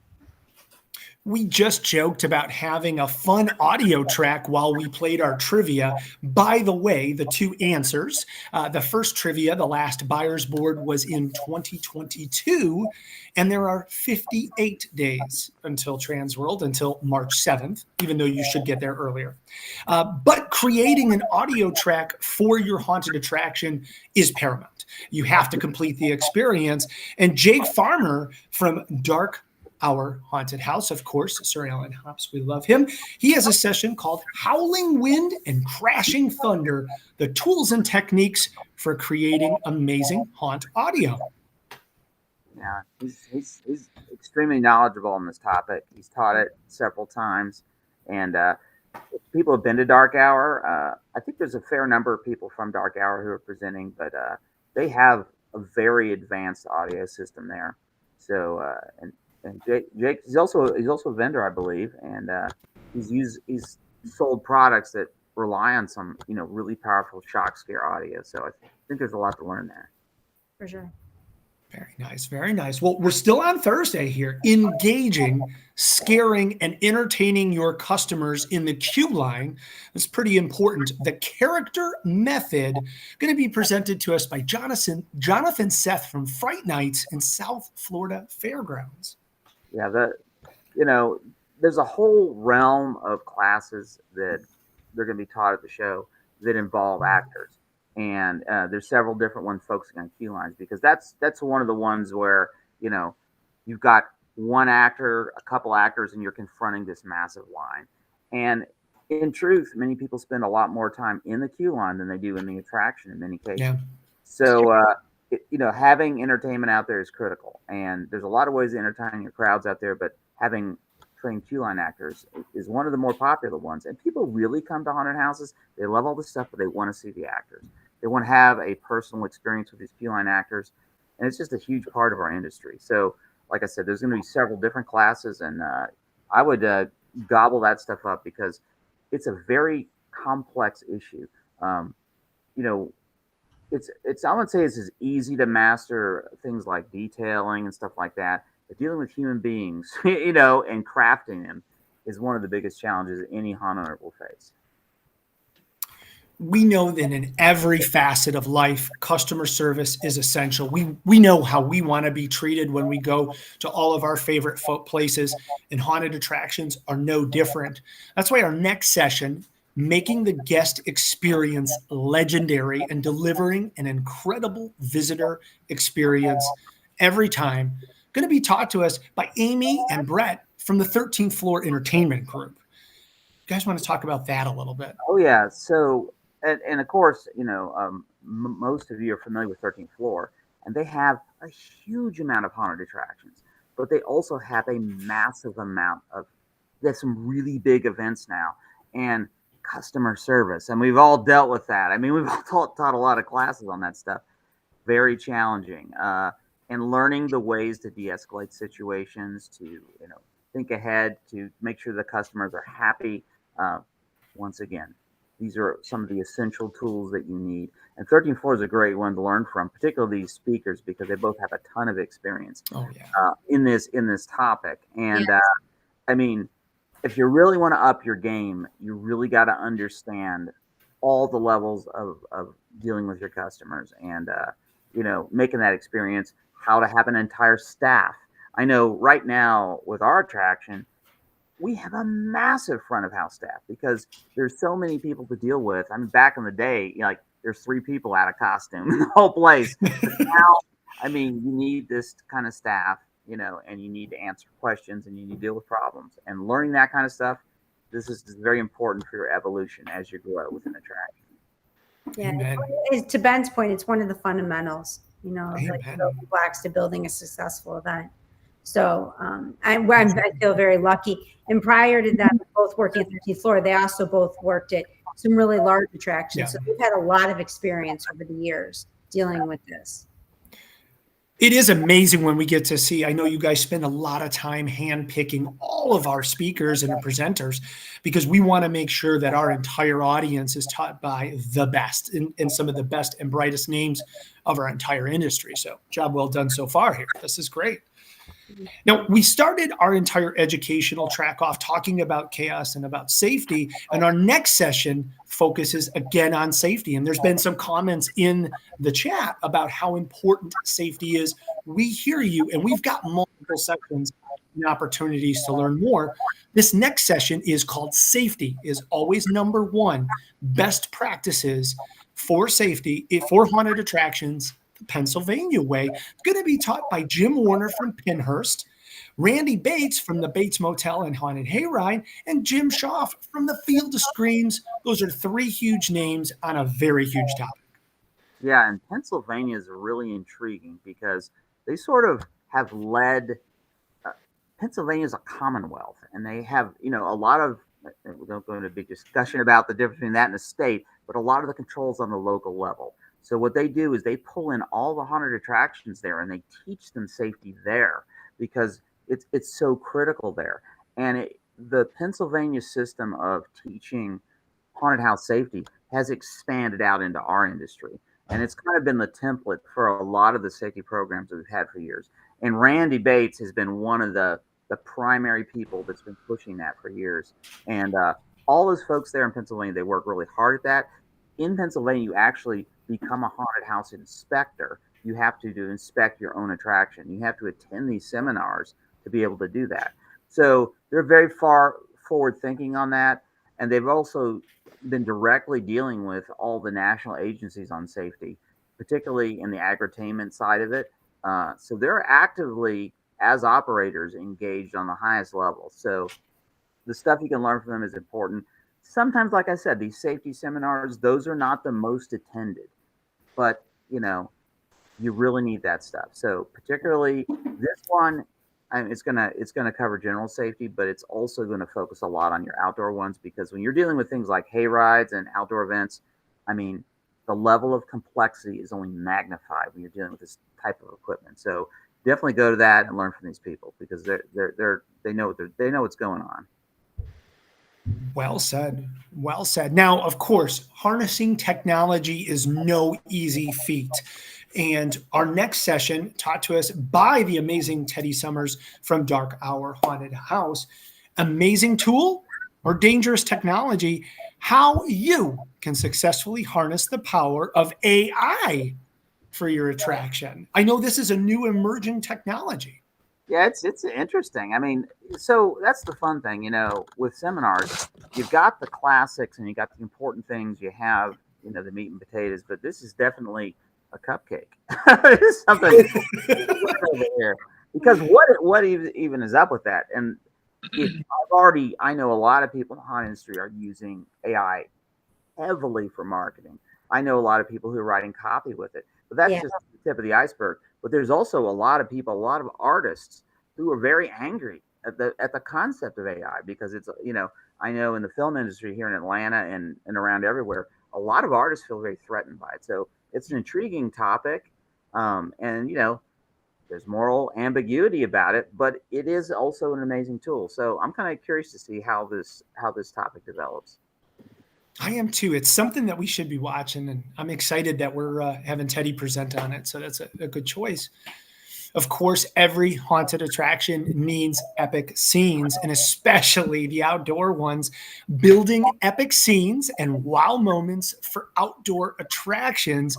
S1: We just joked about having a fun audio track while we played our trivia. By the way, the two answers, the first trivia, the last buyer's board, was in 2022, and there are 58 days until TransWorld, until March 7th, even though you should get there earlier. But creating an audio track for your haunted attraction is paramount. You have to complete the experience. And Jake Farmer from Dark Our Haunted House, of course, Sir Alan Hops, we love him. He has a session called Howling Wind and Crashing Thunder, the tools and techniques for creating amazing haunt audio.
S3: Yeah, he's extremely knowledgeable on this topic. He's taught it several times. And if people have been to Dark Hour, I think there's a fair number of people from Dark Hour who are presenting, but they have a very advanced audio system there. So, and Jake, he's also a vendor, I believe, and he's sold products that rely on some really powerful shock scare audio. So I think there's a lot to learn there.
S4: For sure.
S1: Very nice, very nice. Well, we're still on Thursday here, engaging, scaring, and entertaining your customers in the queue line. That's pretty important. The character method going to be presented to us by Jonathan Seth from Fright Nights in South Florida Fairgrounds.
S3: Yeah, you know, there's a whole realm of classes that they're going to be taught at the show that involve actors, and there's several different ones focusing on queue lines, because that's one of the ones where, you know, you've got one actor, a couple actors, and you're confronting this massive line. And in truth, many people spend a lot more time in the queue line than they do in the attraction in many cases.
S1: Yeah.
S3: So, you know, having entertainment out there is critical, and there's a lot of ways to entertain your crowds out there, but having trained queue line actors is one of the more popular ones. And people really come to haunted houses. They love all this stuff, but they want to see the actors. They want to have a personal experience with these queue line actors, and it's just a huge part of our industry. So, like I said, there's going to be several different classes, and I would gobble that stuff up, because it's a very complex issue. You know, it's I would say it's as easy to master things like detailing and stuff like that, but dealing with human beings, you know, and crafting them is one of the biggest challenges any haunted owner will face.
S1: We know that in every facet of life, customer service is essential. We know how we want to be treated when we go to all of our favorite places, and haunted attractions are no different. That's why our next session, making the guest experience legendary and delivering an incredible visitor experience every time, going to be taught to us by Amy and Brett from the 13th Floor Entertainment Group. You guys want to talk about that a little bit?
S3: Oh yeah. So, and of course, you know, most of you are familiar with 13th Floor, and they have a huge amount of haunted attractions, but they also have a massive amount of, there's some really big events now, and customer service. And we've all dealt with that. I mean, we've all taught a lot of classes on that stuff. Very challenging. And learning the ways to de-escalate situations, to, you know, think ahead, to make sure the customers are happy. Once again, these are some of the essential tools that you need. And 13th Floor is a great one to learn from, particularly these speakers, because they both have a ton of experience in this topic. And I mean, if you really want to up your game, you really got to understand all the levels of dealing with your customers, and you know, making that experience, how to have an entire staff. I know right now with our attraction, we have a massive front of house staff, because there's so many people to deal with. I mean, back in the day, you know, like, there's 3 people out of costume in the whole place. But now, I mean, you need this kind of staff, you know, and you need to answer questions, and you need to deal with problems. And learning that kind of stuff, this is very important for your evolution as you grow with an attraction.
S4: Yeah, to Ben's point, it's one of the fundamentals, you know, like building blocks to building a successful event. So I feel very lucky. And prior to that, both working at 13th Floor, they also both worked at some really large attractions. So we've had a lot of experience over the years dealing with this.
S1: It is amazing when we get to see, I know you guys spend a lot of time handpicking all of our speakers and presenters, because we want to make sure that our entire audience is taught by the best and some of the best and brightest names of our entire industry. So job well done so far here. This is great. Now, we started our entire educational track off talking about chaos and about safety, and our next session focuses again on safety. And there's been some comments in the chat about how important safety is. We hear you, and we've got multiple sessions and opportunities to learn more. This next session is called Safety is Always Number One, Best Practices for Safety for Haunted Attractions the Pennsylvania Way. It's going to be taught by Jim Warner from Pinhurst, Randy Bates from the Bates Motel and Haunted Hayride, and Jim Schaff from the Field of Screams. Those are 3 huge names on a very huge topic.
S3: Yeah, and Pennsylvania is really intriguing, because they sort of have led. Pennsylvania is a commonwealth, and they have, you know, a lot of, we don't go into a big discussion about the difference between that and the state, but a lot of the controls on the local level. So what they do is they pull in all the haunted attractions there, and they teach them safety there, because it's so critical there. And the Pennsylvania system of teaching haunted house safety has expanded out into our industry. And it's kind of been the template for a lot of the safety programs that we've had for years. And Randy Bates has been one of the primary people that's been pushing that for years. And all those folks there in Pennsylvania, they work really hard at that. In Pennsylvania, you actually become a haunted house inspector. You have to inspect your own attraction. You have to attend these seminars to be able to do that. So they're very far forward thinking on that. And they've also been directly dealing with all the national agencies on safety, particularly in the agritainment side of it. So they're actively, as operators, engaged on the highest level. So the stuff you can learn from them is important. Sometimes, like I said, these safety seminars, those are not the most attended, but you really need that stuff. So particularly this one, it's gonna cover general safety, but it's also going to focus a lot on your outdoor ones, because when you're dealing with things like hay rides and outdoor events, I mean, the level of complexity is only magnified when you're dealing with this type of equipment. So definitely go to that and learn from these people, because they know what's going on.
S1: Well said. Well said. Now, of course, harnessing technology is no easy feat. And our next session, taught to us by the amazing Teddy Summers from Dark Hour Haunted House, amazing tool or dangerous technology, how you can successfully harness the power of AI for your attraction. I know this is a new emerging technology.
S3: Yeah, it's interesting. I mean, so that's the fun thing, with seminars. You've got the classics and you got the important things. You have, the meat and potatoes, but this is definitely a cupcake. It's something over here. Because what even is up with that? And I know a lot of people in the haunted industry are using AI heavily for marketing. I know a lot of people who are writing copy with it, but that's just the tip of the iceberg. But there's also a lot of people, a lot of artists who are very angry at the concept of AI, because it's, I know in the film industry here in Atlanta and around everywhere, a lot of artists feel very threatened by it. So it's an intriguing topic. And, there's moral ambiguity about it, but it is also an amazing tool. So I'm kind of curious to see how this topic develops.
S1: I am too. It's something that we should be watching, and I'm excited that we're having Teddy present on it. So that's a good choice. Of course, every haunted attraction needs epic scenes, and especially the outdoor ones. Building epic scenes and wow moments for outdoor attractions.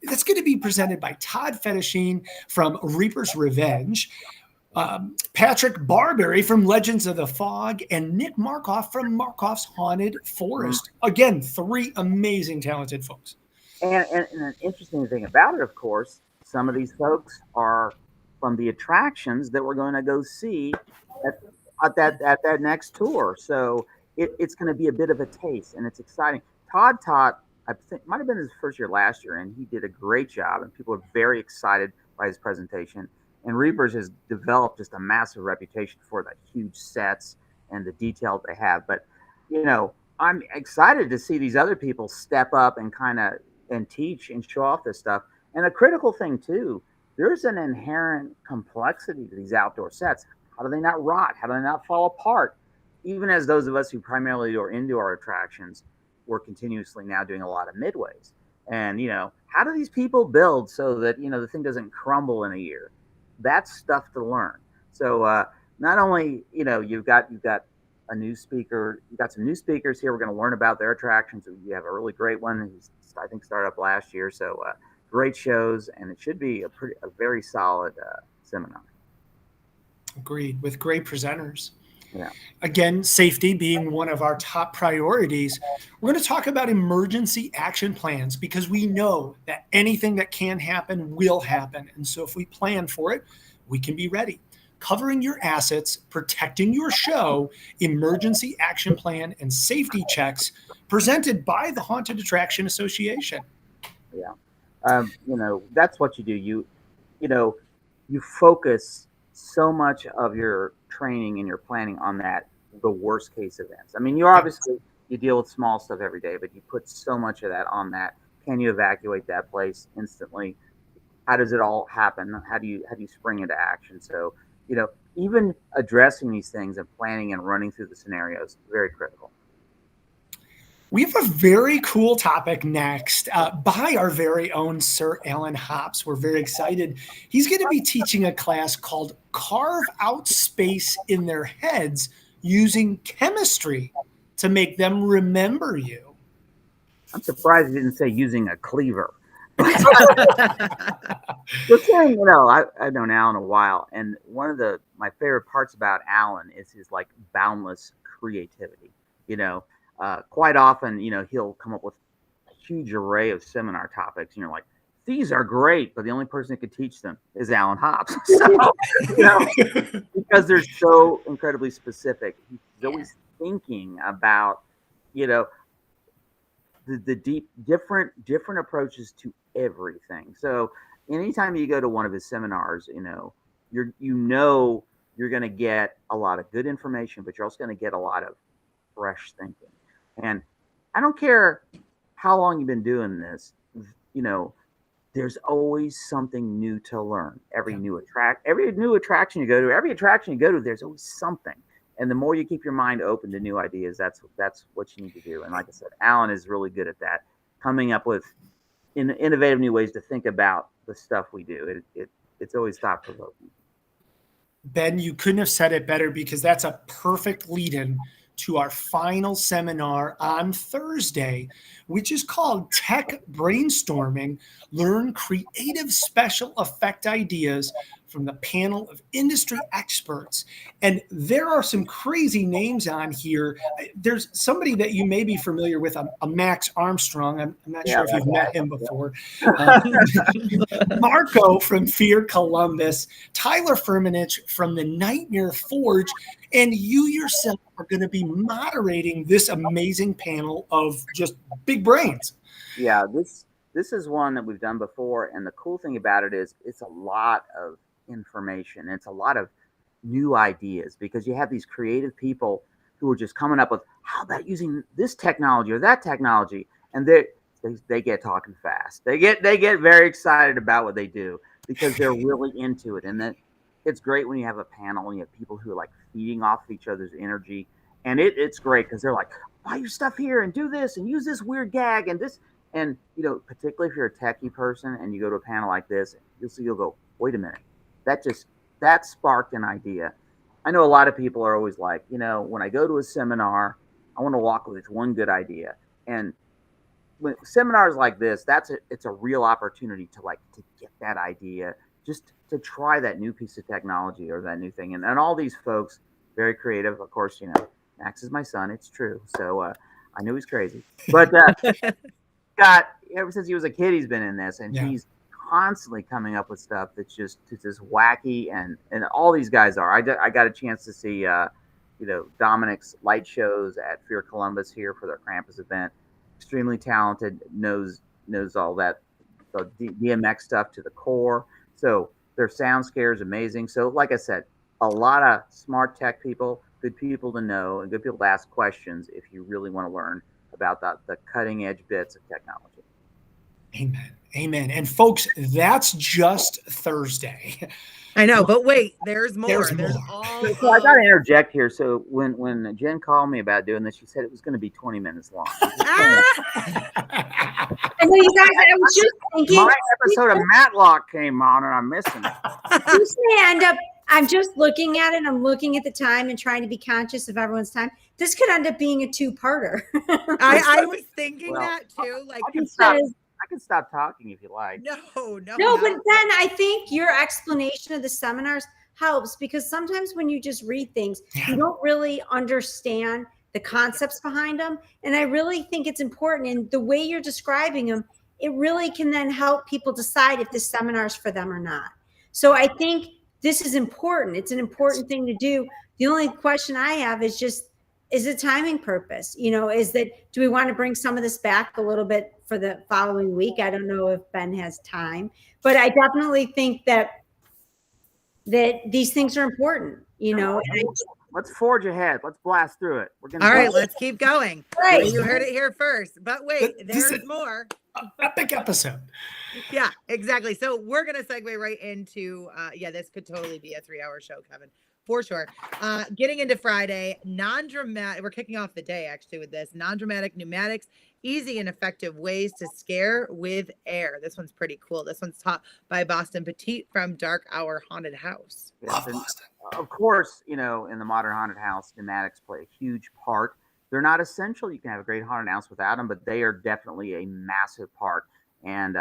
S1: That's going to be presented by Todd Fetishine from Reaper's Revenge, Patrick Barberry from Legends of the Fog, and Nick Markoff from Markoff's Haunted Forest. Again, 3 amazing, talented folks.
S3: And an interesting thing about it, of course, some of these folks are from the attractions that we're going to go see at that next tour. So it's going to be a bit of a taste, and it's exciting. Todd taught, I think, might have been his first year last year, and he did a great job, and people are very excited by his presentation. And Reapers has developed just a massive reputation for the huge sets and the detail they have. But, I'm excited to see these other people step up and teach and show off this stuff. And a critical thing too, there's an inherent complexity to these outdoor sets. How do they not rot? How do they not fall apart? Even as those of us who primarily are indoor attractions, we're continuously now doing a lot of midways. And, how do these people build so that, the thing doesn't crumble in a year? That's stuff to learn. So not only, you've got a new speaker, you've got some new speakers here. We're going to learn about their attractions. You have a really great one. He's, I think, started up last year. So great shows, and it should be a very solid seminar.
S1: Agreed, with great presenters.
S3: Yeah.
S1: Again, safety being one of our top priorities. We're going to talk about emergency action plans, because we know that anything that can happen will happen. And so if we plan for it, we can be ready. Covering your assets, protecting your show, emergency action plan, and safety checks, presented by the Haunted Attraction Association.
S3: Yeah. That's what you do. You focus so much of your training and your planning on the worst case events. I mean, you deal with small stuff every day, but you put so much of that on that. Can you evacuate that place instantly? How does it all happen? How do you spring into action? So, even addressing these things and planning and running through the scenarios, very critical.
S1: We have a very cool topic next by our very own Sir Alan Hops. We're very excited. He's going to be teaching a class called Carve Out Space in Their Heads Using Chemistry to Make Them Remember You.
S3: I'm surprised he didn't say using a cleaver. The thing, I've known Alan a while, and one of my favorite parts about Alan is his like boundless creativity. Quite often, he'll come up with a huge array of seminar topics. Like these are great, but the only person who could teach them is Alan Hobbs. So, because they're so incredibly specific, he's always thinking about, the different approaches to everything. So anytime you go to one of his seminars, you're going to get a lot of good information, but you're also going to get a lot of fresh thinking. And I don't care how long you've been doing this, there's always something new to learn. Every new attraction you go to, there's always something. And the more you keep your mind open to new ideas, that's what you need to do. And like I said, Alan is really good at that, coming up with innovative new ways to think about the stuff we do. It's always thought provoking.
S1: Ben, you couldn't have said it better, because that's a perfect lead-in to our final seminar on Thursday, which is called Tech Brainstorming. Learn creative special effect ideas from the panel of industry experts. And there are some crazy names on here. There's somebody that you may be familiar with, a Max Armstrong. I'm not sure if you've met him before. Marco from Fear Columbus, Tyler Firmenich from the Nightmare Forge, and you yourself are going to be moderating this amazing panel of just big brains.
S3: Yeah, this is one that we've done before, and the cool thing about it is it's a lot of information. It's a lot of new ideas, because you have these creative people who are just coming up with, how about using this technology or that technology, and they get talking fast. They get very excited about what they do, because they're really into it. And then it's great when you have a panel and you have people who are like feeding off each other's energy, and it's great, because they're like, buy your stuff here and do this and use this weird gag and this. And particularly if you're a techie person and you go to a panel like this, you'll go, wait a minute, that sparked an idea. I know a lot of people are always like, when I go to a seminar, I want to walk with one good idea. And when seminars like this, it's a real opportunity to get that idea, just to try that new piece of technology or that new thing. And all these folks, very creative. Of course, Max is my son. It's true. So I knew he's crazy, but Scott, ever since he was a kid, he's been in this, and he's constantly coming up with stuff that's just wacky, and all these guys are. I got a chance to see Dominic's light shows at Fear Columbus here for their Krampus event. Extremely talented, knows all that, the DMX stuff to the core. So their sound scare is amazing. So like I said, a lot of smart tech people, good people to know, and good people to ask questions if you really want to learn about the cutting edge bits of technology.
S1: Amen. And folks, that's just Thursday.
S2: I know, but wait, there's more.
S1: There's
S2: all.
S3: So I got to interject here. So when Jen called me about doing this, she said it was going to be 20 minutes long.
S4: I know, you guys, I was just thinking.
S3: My episode of Matlock came on, and I'm missing it.
S4: This may end up, I'm just looking at it. I'm looking at the time and trying to be conscious of everyone's time. This could end up being a two-parter.
S2: I was thinking that too. Like,
S3: I can stop talking if you like.
S2: No.
S4: But then I think your explanation of the seminars helps, because sometimes when you just read things, you don't really understand the concepts behind them. And I really think it's important. And the way you're describing them, it really can then help people decide if this seminar is for them or not. So I think this is important. It's an important thing to do. The only question I have is a timing purpose. Do we want to bring some of this back a little bit for the following week? I don't know if Ben has time, but I definitely think that these things are important,
S3: Let's forge ahead. Let's blast through it.
S2: All right, let's keep going.
S4: Right.
S2: You heard it here first, but wait, there's more.
S1: Epic episode.
S2: Yeah, exactly. So we're going to segue right into, this could totally be a 3-hour show, Kevin. For sure. Getting into Friday, non-dramatic. We're kicking off the day actually with this non-dramatic pneumatics, easy and effective ways to scare with air. This one's pretty cool. This one's taught by Boston Petit from Dark Hour Haunted House.
S1: Love Boston.
S3: Of course, in the modern haunted house, pneumatics play a huge part. They're not essential. You can have a great haunted house without them, but they are definitely a massive part. And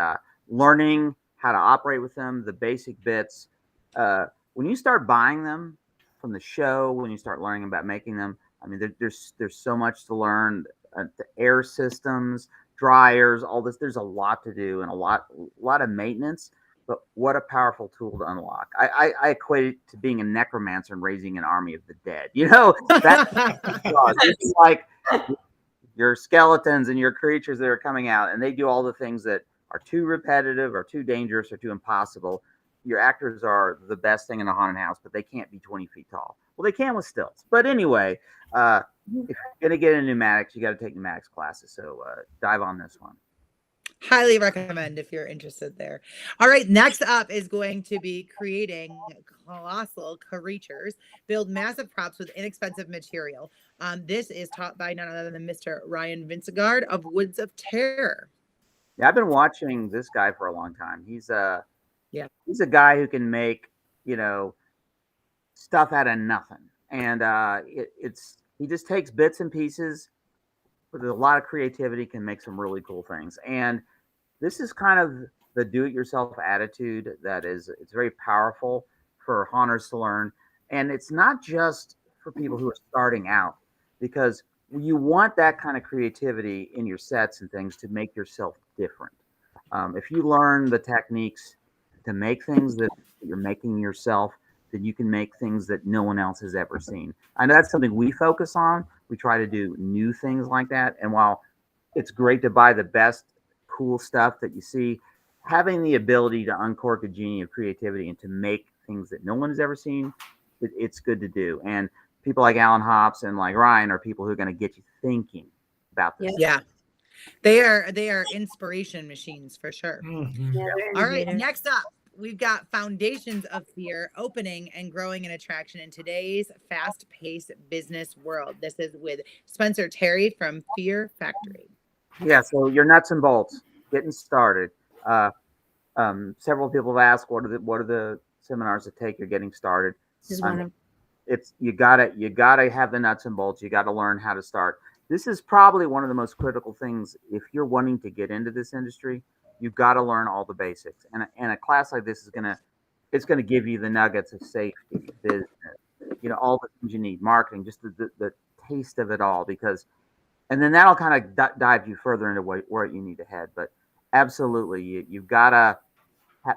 S3: learning how to operate with them, the basic bits. When you start buying them from the show, when you start learning about making them, I mean, there's so much to learn. The air systems, dryers, all this. There's a lot to do and a lot of maintenance. But what a powerful tool to unlock. I equate it to being a necromancer and raising an army of the dead. It's like your skeletons and your creatures that are coming out, and they do all the things that are too repetitive or too dangerous or too impossible. Your actors are the best thing in a haunted house, but they can't be 20 feet tall. Well, they can with stilts. But anyway, if you're going to get into pneumatics, you got to take pneumatics classes. So dive on this one.
S2: Highly recommend if you're interested there. All right, next up is going to be creating colossal creatures, build massive props with inexpensive material. This is taught by none other than Mr. Ryan Vincegard of Woods of Terror.
S3: Yeah, I've been watching this guy for a long time. He's a guy who can make, stuff out of nothing. And he just takes bits and pieces with a lot of creativity, can make some really cool things. And this is kind of the do-it-yourself attitude it's very powerful for haunters to learn. And it's not just for people who are starting out, because you want that kind of creativity in your sets and things to make yourself different. If you learn the techniques to make things that you're making yourself, then you can make things that no one else has ever seen. I know that's something we focus on. We try to do new things like that. And while it's great to buy the best cool stuff that you see, having the ability to uncork a genie of creativity and to make things that no one has ever seen, it's good to do. And people like Alan Hops and like Ryan are people who are going to get you thinking about this.
S2: Yeah. They are inspiration machines for sure.
S1: Mm-hmm.
S2: All right, next up, we've got Foundations of Fear, opening and growing an attraction in today's fast-paced business world. This is with Spencer Terry from Fear Factory.
S3: Yeah, so your nuts and bolts, getting started. Several people have asked, what are the seminars that take you're getting started?
S4: This is one of
S3: It's you gotta have the nuts and bolts. You got to learn how to start. This is probably one of the most critical things if you're wanting to get into this industry. You've got to learn all the basics, and a class like this is gonna give you the nuggets of safety, business, all the things you need, marketing, just the taste of it all. And then that'll kind of dive you further into where you need to head. But absolutely, you've got to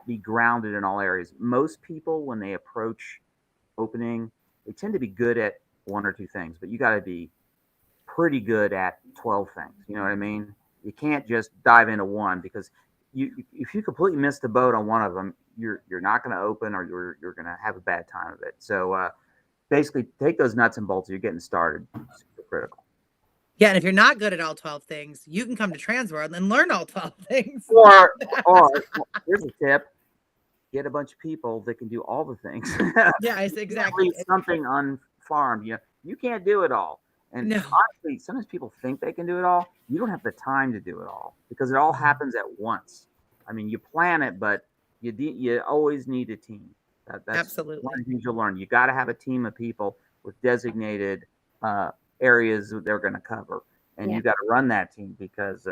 S3: be grounded in all areas. Most people, when they approach opening, they tend to be good at one or two things, but you got to be pretty good at 12 things. You know what I mean? You can't just dive into one, because if you completely miss the boat on one of them, you're not going to open, or you're going to have a bad time of it. So basically, take those nuts and bolts. You're getting started. Super critical.
S2: Yeah, and if you're not good at all 12 things, you can come to TransWorld and learn all 12 things.
S3: Or here's a tip: get a bunch of people that can do all the things.
S2: Yeah, exactly.
S3: Leave something unfarmed. You can't do it all. And honestly, sometimes people think they can do it all. You don't have the time to do it all, because it all happens at once. I mean, you plan it, but you always need a team. That's
S2: absolutely
S3: one of the things you'll learn. You got to have a team of people with designated areas that they're going to cover, and you got to run that team, because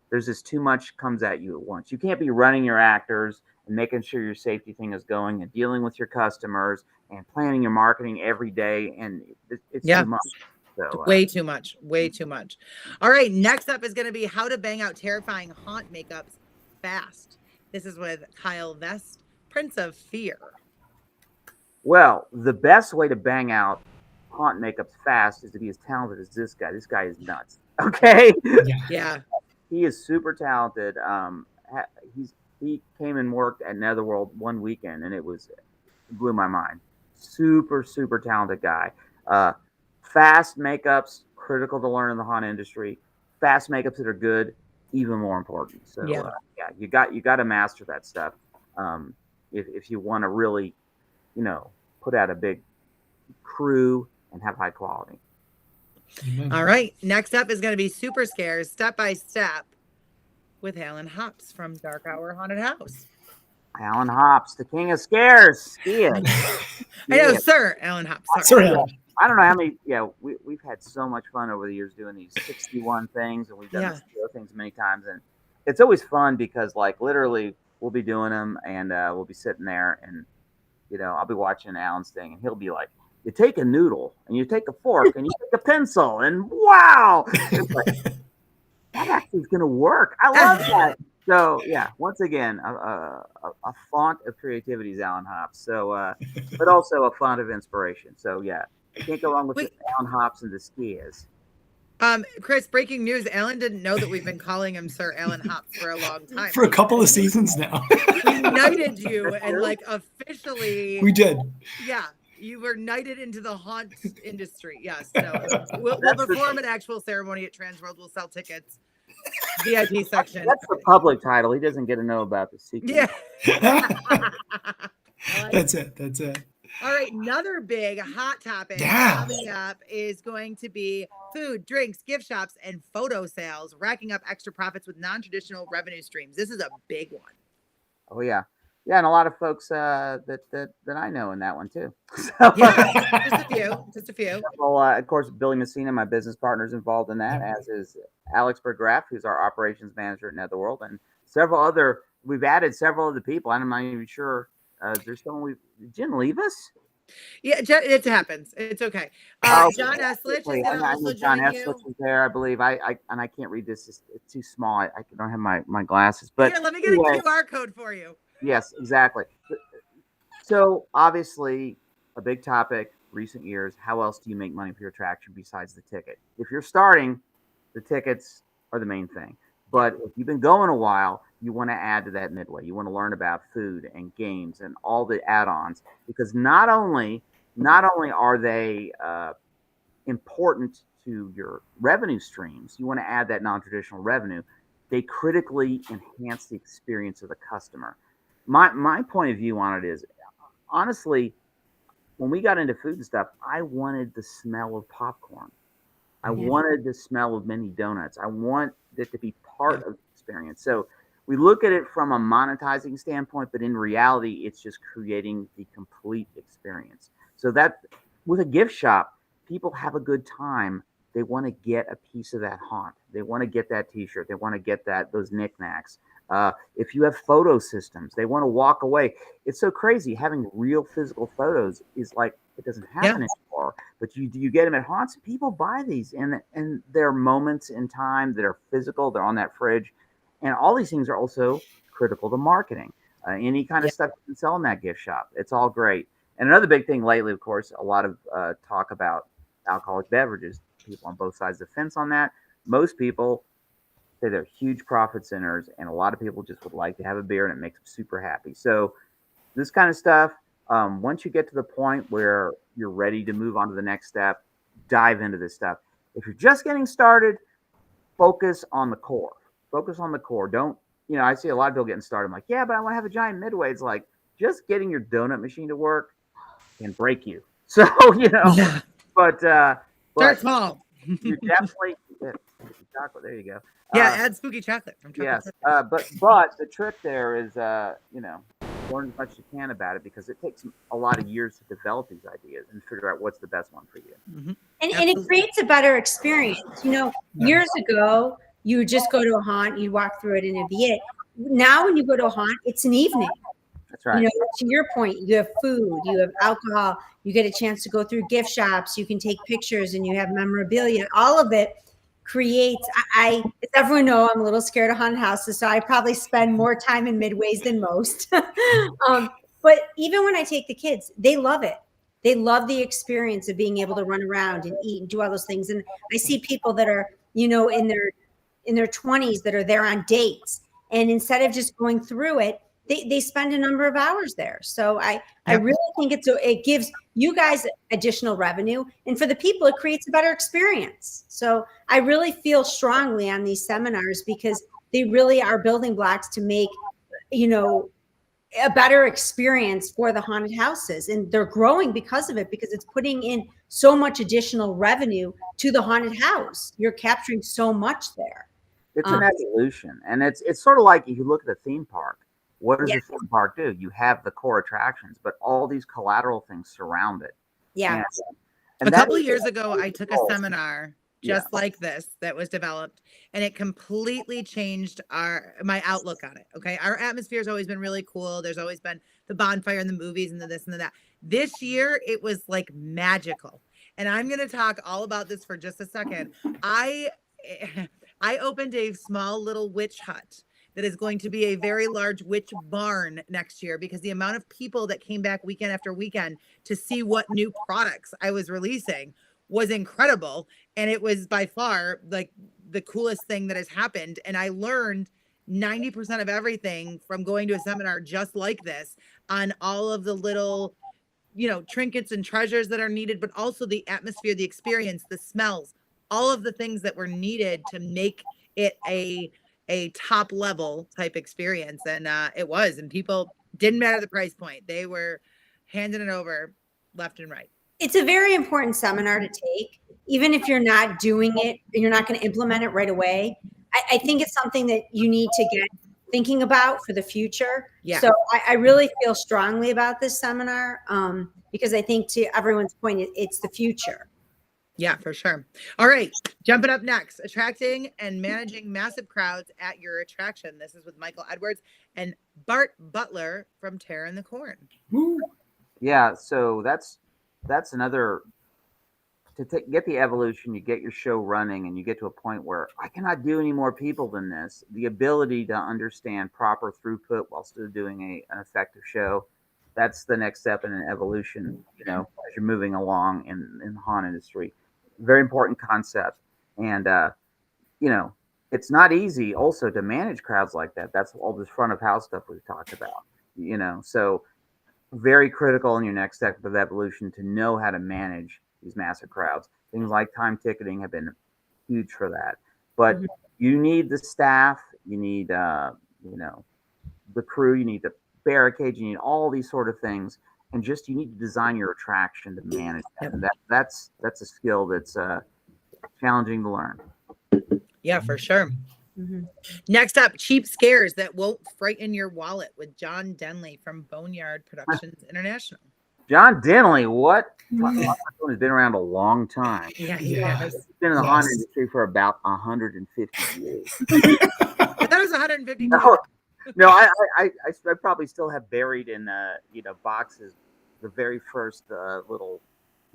S3: there's just too much comes at you at once. You can't be running your actors and making sure your safety thing is going and dealing with your customers and planning your marketing every day, and it's too much. So,
S2: way too much. All right, next up is going to be how to bang out terrifying haunt makeups fast. This is with Kyle Vest, Prince of Fear.
S3: Well, the best way to bang out haunt makeups fast is to be as talented as this guy. This guy is nuts. Okay.
S2: Yeah.
S3: He is super talented. He came and worked at Netherworld one weekend, and it blew my mind. Super, super talented guy. Fast makeups, critical to learn in the haunt industry. Fast makeups that are good, even more important. So you got to master that stuff. If you want to really, put out a big crew and have high quality.
S2: All right. Next up is going to be Super Scares Step by Step with Alan Hops from Dark Hour Haunted House.
S3: Alan Hops, the king of scares.
S2: I know, Sir Alan Hops.
S1: Sorry.
S3: I don't know how many. Yeah, we've had so much fun over the years doing these 61 things, and we've done these things many times, and it's always fun because like literally we'll be doing them and we'll be sitting there and I'll be watching Alan's thing and he'll be like, you take a noodle and you take a fork and you take a pencil and wow, it's like, that actually is going to work. I love that. So yeah, once again, a font of creativity is Alan Hops. So, but also a font of inspiration. So yeah, you can't go wrong with Alan Hops and the skiers.
S2: Chris, breaking news. Alan didn't know that we've been calling him Sir Alan Hops for a long time.
S1: For a couple of seasons now.
S2: We knighted you and like officially.
S1: We did.
S2: Yeah. You were knighted into the haunt industry. Yes. No, we'll perform an actual ceremony at TransWorld. We'll sell tickets. VIP section.
S3: That's the public title. He doesn't get to know about the secret.
S2: Yeah.
S1: That's it.
S2: All right. Another big hot topic coming up is going to be food, drinks, gift shops, and photo sales, racking up extra profits with non-traditional revenue streams. This is a big one.
S3: Oh, yeah. Yeah, and a lot of folks that I know in that one too. So,
S2: just a few.
S3: Well, of course, Billy Messina, my business partner, is involved in that, as is Alex Bergraff, who's our operations manager at Netherworld, and several other. We've added several other people. I'm not even sure. There's someone didn't leave us.
S2: Yeah, it happens. It's okay. John Eslich is going to also
S3: John
S2: join
S3: Eslich
S2: you.
S3: is there, I believe. I can't read this. It's too small. I don't have my glasses. But
S2: here, let me get a QR code for you.
S3: Yes, exactly. So obviously, a big topic recent years. How else do you make money for your attraction besides the ticket? If you're starting, the tickets are the main thing. But if you've been going a while, you want to add to that midway. You want to learn about food and games and all the add-ons, because not only are they important to your revenue streams, you want to add that non-traditional revenue. They critically enhance the experience of the customer. My point of view on it is, honestly, when we got into food and stuff, I wanted the smell of popcorn. I wanted the smell of mini donuts. I want it to be part of the experience. So we look at it from a monetizing standpoint, but in reality, it's just creating the complete experience. So that with a gift shop, people have a good time. They want to get a piece of that haunt. They want to get that T-shirt. They want to get those knickknacks. If you have photo systems, they want to walk away. It's so crazy. Having real physical photos is like, it doesn't happen anymore, but you get them at haunts. People buy these and they're moments in time that are physical. They're on that fridge. And all these things are also critical to marketing. Any kind of stuff you can sell in that gift shop. It's all great. And another big thing lately, of course, a lot of talk about alcoholic beverages. People on both sides of the fence on that. Most people say they're huge profit centers, and a lot of people just would like to have a beer, and it makes them super happy. So this kind of stuff, once you get to the point where you're ready to move on to the next step, dive into this stuff. If you're just getting started, focus on the core. Focus on the core. Don't, I see a lot of people getting started. I'm like, yeah, but I want to have a giant midway. It's like, just getting your donut machine to work can break you. So, but
S2: start small.
S3: You definitely chocolate. There you go.
S2: Add spooky chocolate from chocolate.
S3: Yes, but the trick there is, learn as much as you can about it, because it takes a lot of years to develop these ideas and figure out what's the best one for you.
S4: Mm-hmm. And it creates a better experience. Years ago, you would just go to a haunt, you'd walk through it, and it'd be it. Now, when you go to a haunt, it's an evening.
S3: That's right.
S4: To your point, you have food, you have alcohol, you get a chance to go through gift shops, you can take pictures, and you have memorabilia. All of it creates, as everyone knows, I'm a little scared of haunted houses, so I probably spend more time in midways than most. But even when I take the kids, they love it. They love the experience of being able to run around and eat and do all those things. And I see people that are, in their 20s that are there on dates. And instead of just going through it, they spend a number of hours there. So I really think it gives you guys additional revenue. And for the people, it creates a better experience. So I really feel strongly on these seminars, because they really are building blocks to make, a better experience for the haunted houses. And they're growing because of it, because it's putting in so much additional revenue to the haunted house. You're capturing so much there.
S3: It's an evolution. And it's sort of like if you look at a theme park. What does a theme park do? You have the core attractions, but all these collateral things surround it.
S4: Yeah.
S2: And a couple of years ago, I took a seminar just like this that was developed, and it completely changed my outlook on it. Okay, our atmosphere has always been really cool. There's always been the bonfire and the movies and the this and the that. This year it was like magical, and I'm going to talk all about this for just a second. I opened a small little witch hut that is going to be a very large witch barn next year, because the amount of people that came back weekend after weekend to see what new products I was releasing was incredible. And it was by far like the coolest thing that has happened. And I learned 90% of everything from going to a seminar just like this, on all of the little, trinkets and treasures that are needed, but also the atmosphere, the experience, the smells, all of the things that were needed to make it a top level type experience. And it was, and people didn't matter the price point. They were handing it over left and right.
S4: It's a very important seminar to take, even if you're not doing it, you're not going to implement it right away. I think it's something that you need to get thinking about for the future.
S2: Yeah.
S4: So I really feel strongly about this seminar, because I think, to everyone's point, it's the future.
S2: Yeah, for sure. All right. Jumping up next, attracting and managing massive crowds at your attraction. This is with Michael Edwards and Bart Butler from Tara and the Corn.
S1: Woo.
S3: Yeah, so that's another, get the evolution, you get your show running, and you get to a point where I cannot do any more people than this. The ability to understand proper throughput while still doing an effective show, that's the next step in an evolution, as you're moving along in the haunt industry. Very important concept. And, it's not easy also to manage crowds like that. That's all this front of house stuff we've talked about, so very critical in your next step of evolution to know how to manage these massive crowds. Things like time ticketing have been huge for that. But you need the staff, you need, the crew, you need the barricades, you need all these sort of things. And just, you need to design your attraction to manage that. And that's a skill that's challenging to learn.
S2: Yeah, for sure. Next up, cheap scares that won't frighten your wallet, with John Denley from Boneyard Productions International.
S3: John Denley, what? He's been around a long time.
S2: Yeah, he has.
S3: He's been in the haunt industry for about 150 years.
S2: I thought it was 152.
S3: No, I probably still have buried in boxes the very first little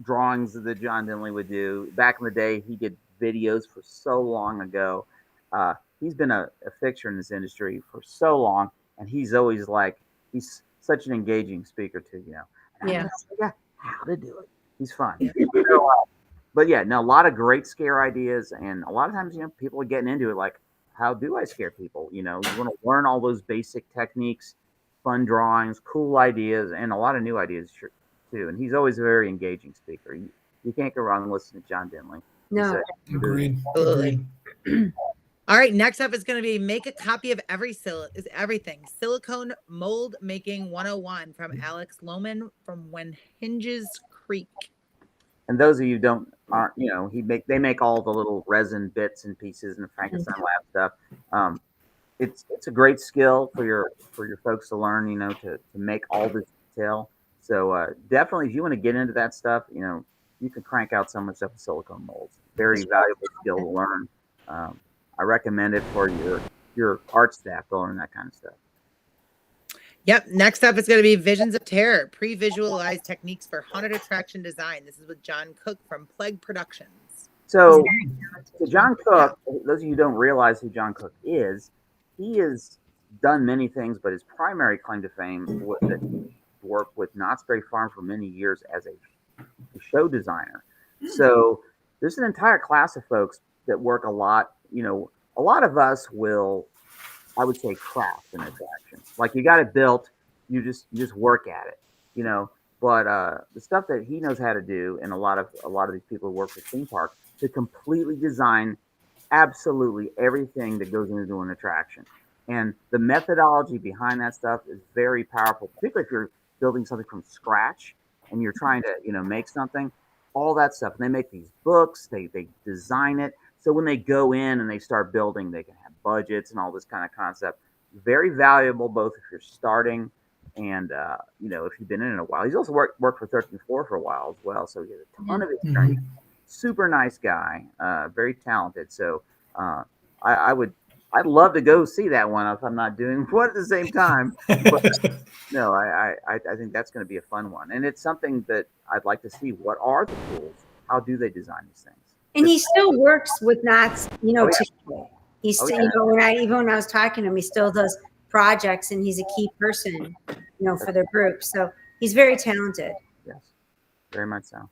S3: drawings that John Denley would do. Back in the day, he did videos for so long ago. He's been a fixture in this industry for so long, and he's always he's such an engaging speaker too,
S4: Yeah.
S3: How to do it. He's fun. But yeah, no, a lot of great scare ideas, and a lot of times, people are getting into it how do I scare people? You want to learn all those basic techniques, fun drawings, cool ideas, and a lot of new ideas too. And he's always a very engaging speaker. You can't go wrong listening to John Denley.
S4: No.
S1: Agreed.
S2: All right, next up is going to be make a copy of everything. Silicone mold making 101 from Alex Lohman from When Hinges Creek.
S3: And those of you aren't, they make all the little resin bits and pieces and Frankenstein lab stuff. It's a great skill for your folks to learn, to make all this detail. So definitely, if you want to get into that stuff, you can crank out some of the stuff with silicone molds. Very valuable skill to learn. I recommend it for your art staff to learn that kind of stuff.
S2: Yep. Next up is going to be Visions of Terror, pre-visualized techniques for haunted attraction design. This is with John Cook from Plague Productions.
S3: So John Cook, those of you who don't realize who John Cook is, he has done many things, but his primary claim to fame was that he worked with Knott's Berry Farm for many years as a show designer. So there's an entire class of folks that work a lot. A lot of us will, I would say, craft an attraction. You got it built, you just work at it, But the stuff that he knows how to do, and a lot of these people who work for theme parks, to completely design absolutely everything that goes into an attraction. And the methodology behind that stuff is very powerful, particularly if you're building something from scratch and you're trying to, make something, all that stuff. And they make these books, they design it. So when they go in and they start building, they can have budgets and all this kind of concept. Very valuable, both if you're starting and, if you've been in it a while. He's also worked for 13th Floor for a while as well. So he has a ton of experience. super nice guy, very talented. So I'd love to go see that one if I'm not doing one at the same time. But no, I think that's going to be a fun one, and it's something that I'd like to see. What are the tools? How do they design these things?
S4: And he still works with Knott's,
S3: Oh, yeah.
S4: today. He's
S3: Oh,
S4: still,
S3: yeah.
S4: even when I was talking to him, he still does projects, and he's a key person, for their group. So he's very talented.
S3: Yes, very much so.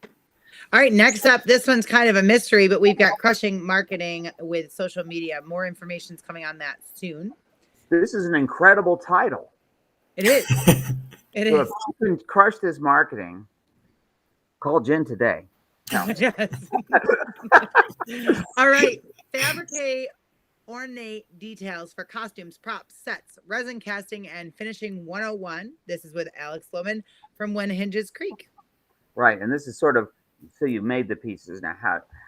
S2: All right, next up, this one's kind of a mystery, but we've got Crushing Marketing with social media. More information's coming on that soon.
S3: This is an incredible title.
S2: It is. It
S3: So
S2: is.
S3: if you can crush this marketing, call Jen today. No.
S2: Yes. All right. Fabricate ornate details for costumes, props, sets, resin casting, and finishing 101. This is with Alex Lohman from When Hinges Creek.
S3: Right, and this is sort of, so you've made the pieces. Now,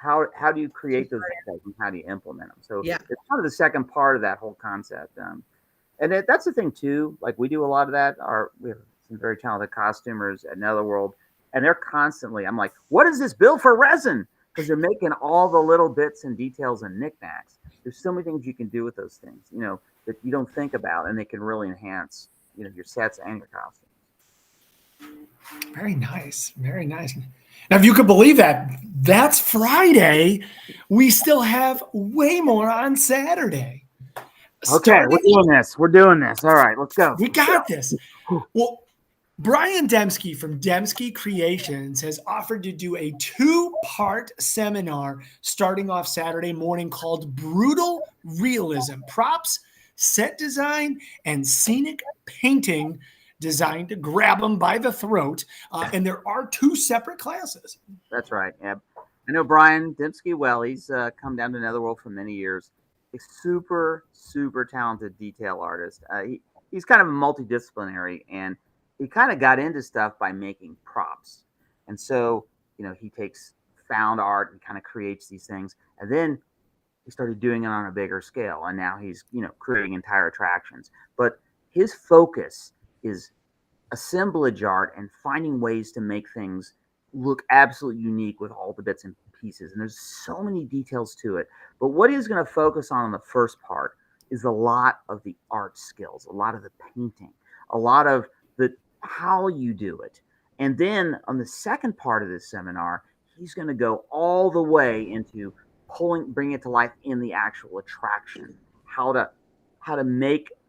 S3: how do you create those details and how do you implement them? So
S2: Yeah.
S3: it's kind of the second part of that whole concept. And that's the thing too. Like we do a lot of that. We have some very talented costumers at Netherworld, and they're constantly. I'm like, what is this bill for resin? Because they're making all the little bits and details and knickknacks. There's so many things you can do with those things, that you don't think about, and they can really enhance, your sets and your costumes.
S1: Very nice. Very nice. Now, if you could believe that, that's Friday. We still have way more on Saturday.
S3: Okay, we're doing this. All right, let's go.
S1: We got this. Well, Brian Dembski from Dembski Creations has offered to do a 2-part seminar starting off Saturday morning called Brutal Realism, Props, Set Design, and Scenic Painting, designed to grab them by the throat. And there are 2 separate classes.
S3: That's right. Yeah. I know Brian Dembski well. He's come down to Netherworld for many years. A super, super talented detail artist. He's kind of multidisciplinary, and he kind of got into stuff by making props. And so, he takes found art and kind of creates these things. And then he started doing it on a bigger scale. And now he's, creating entire attractions. But his focus is assemblage art and finding ways to make things look absolutely unique with all the bits and pieces. And there's so many details to it. But what he's going to focus on in the first part is a lot of the art skills, a lot of the painting, a lot of the how you do it. And then on the second part of this seminar, he's going to go all the way into bring it to life in the actual attraction, how to make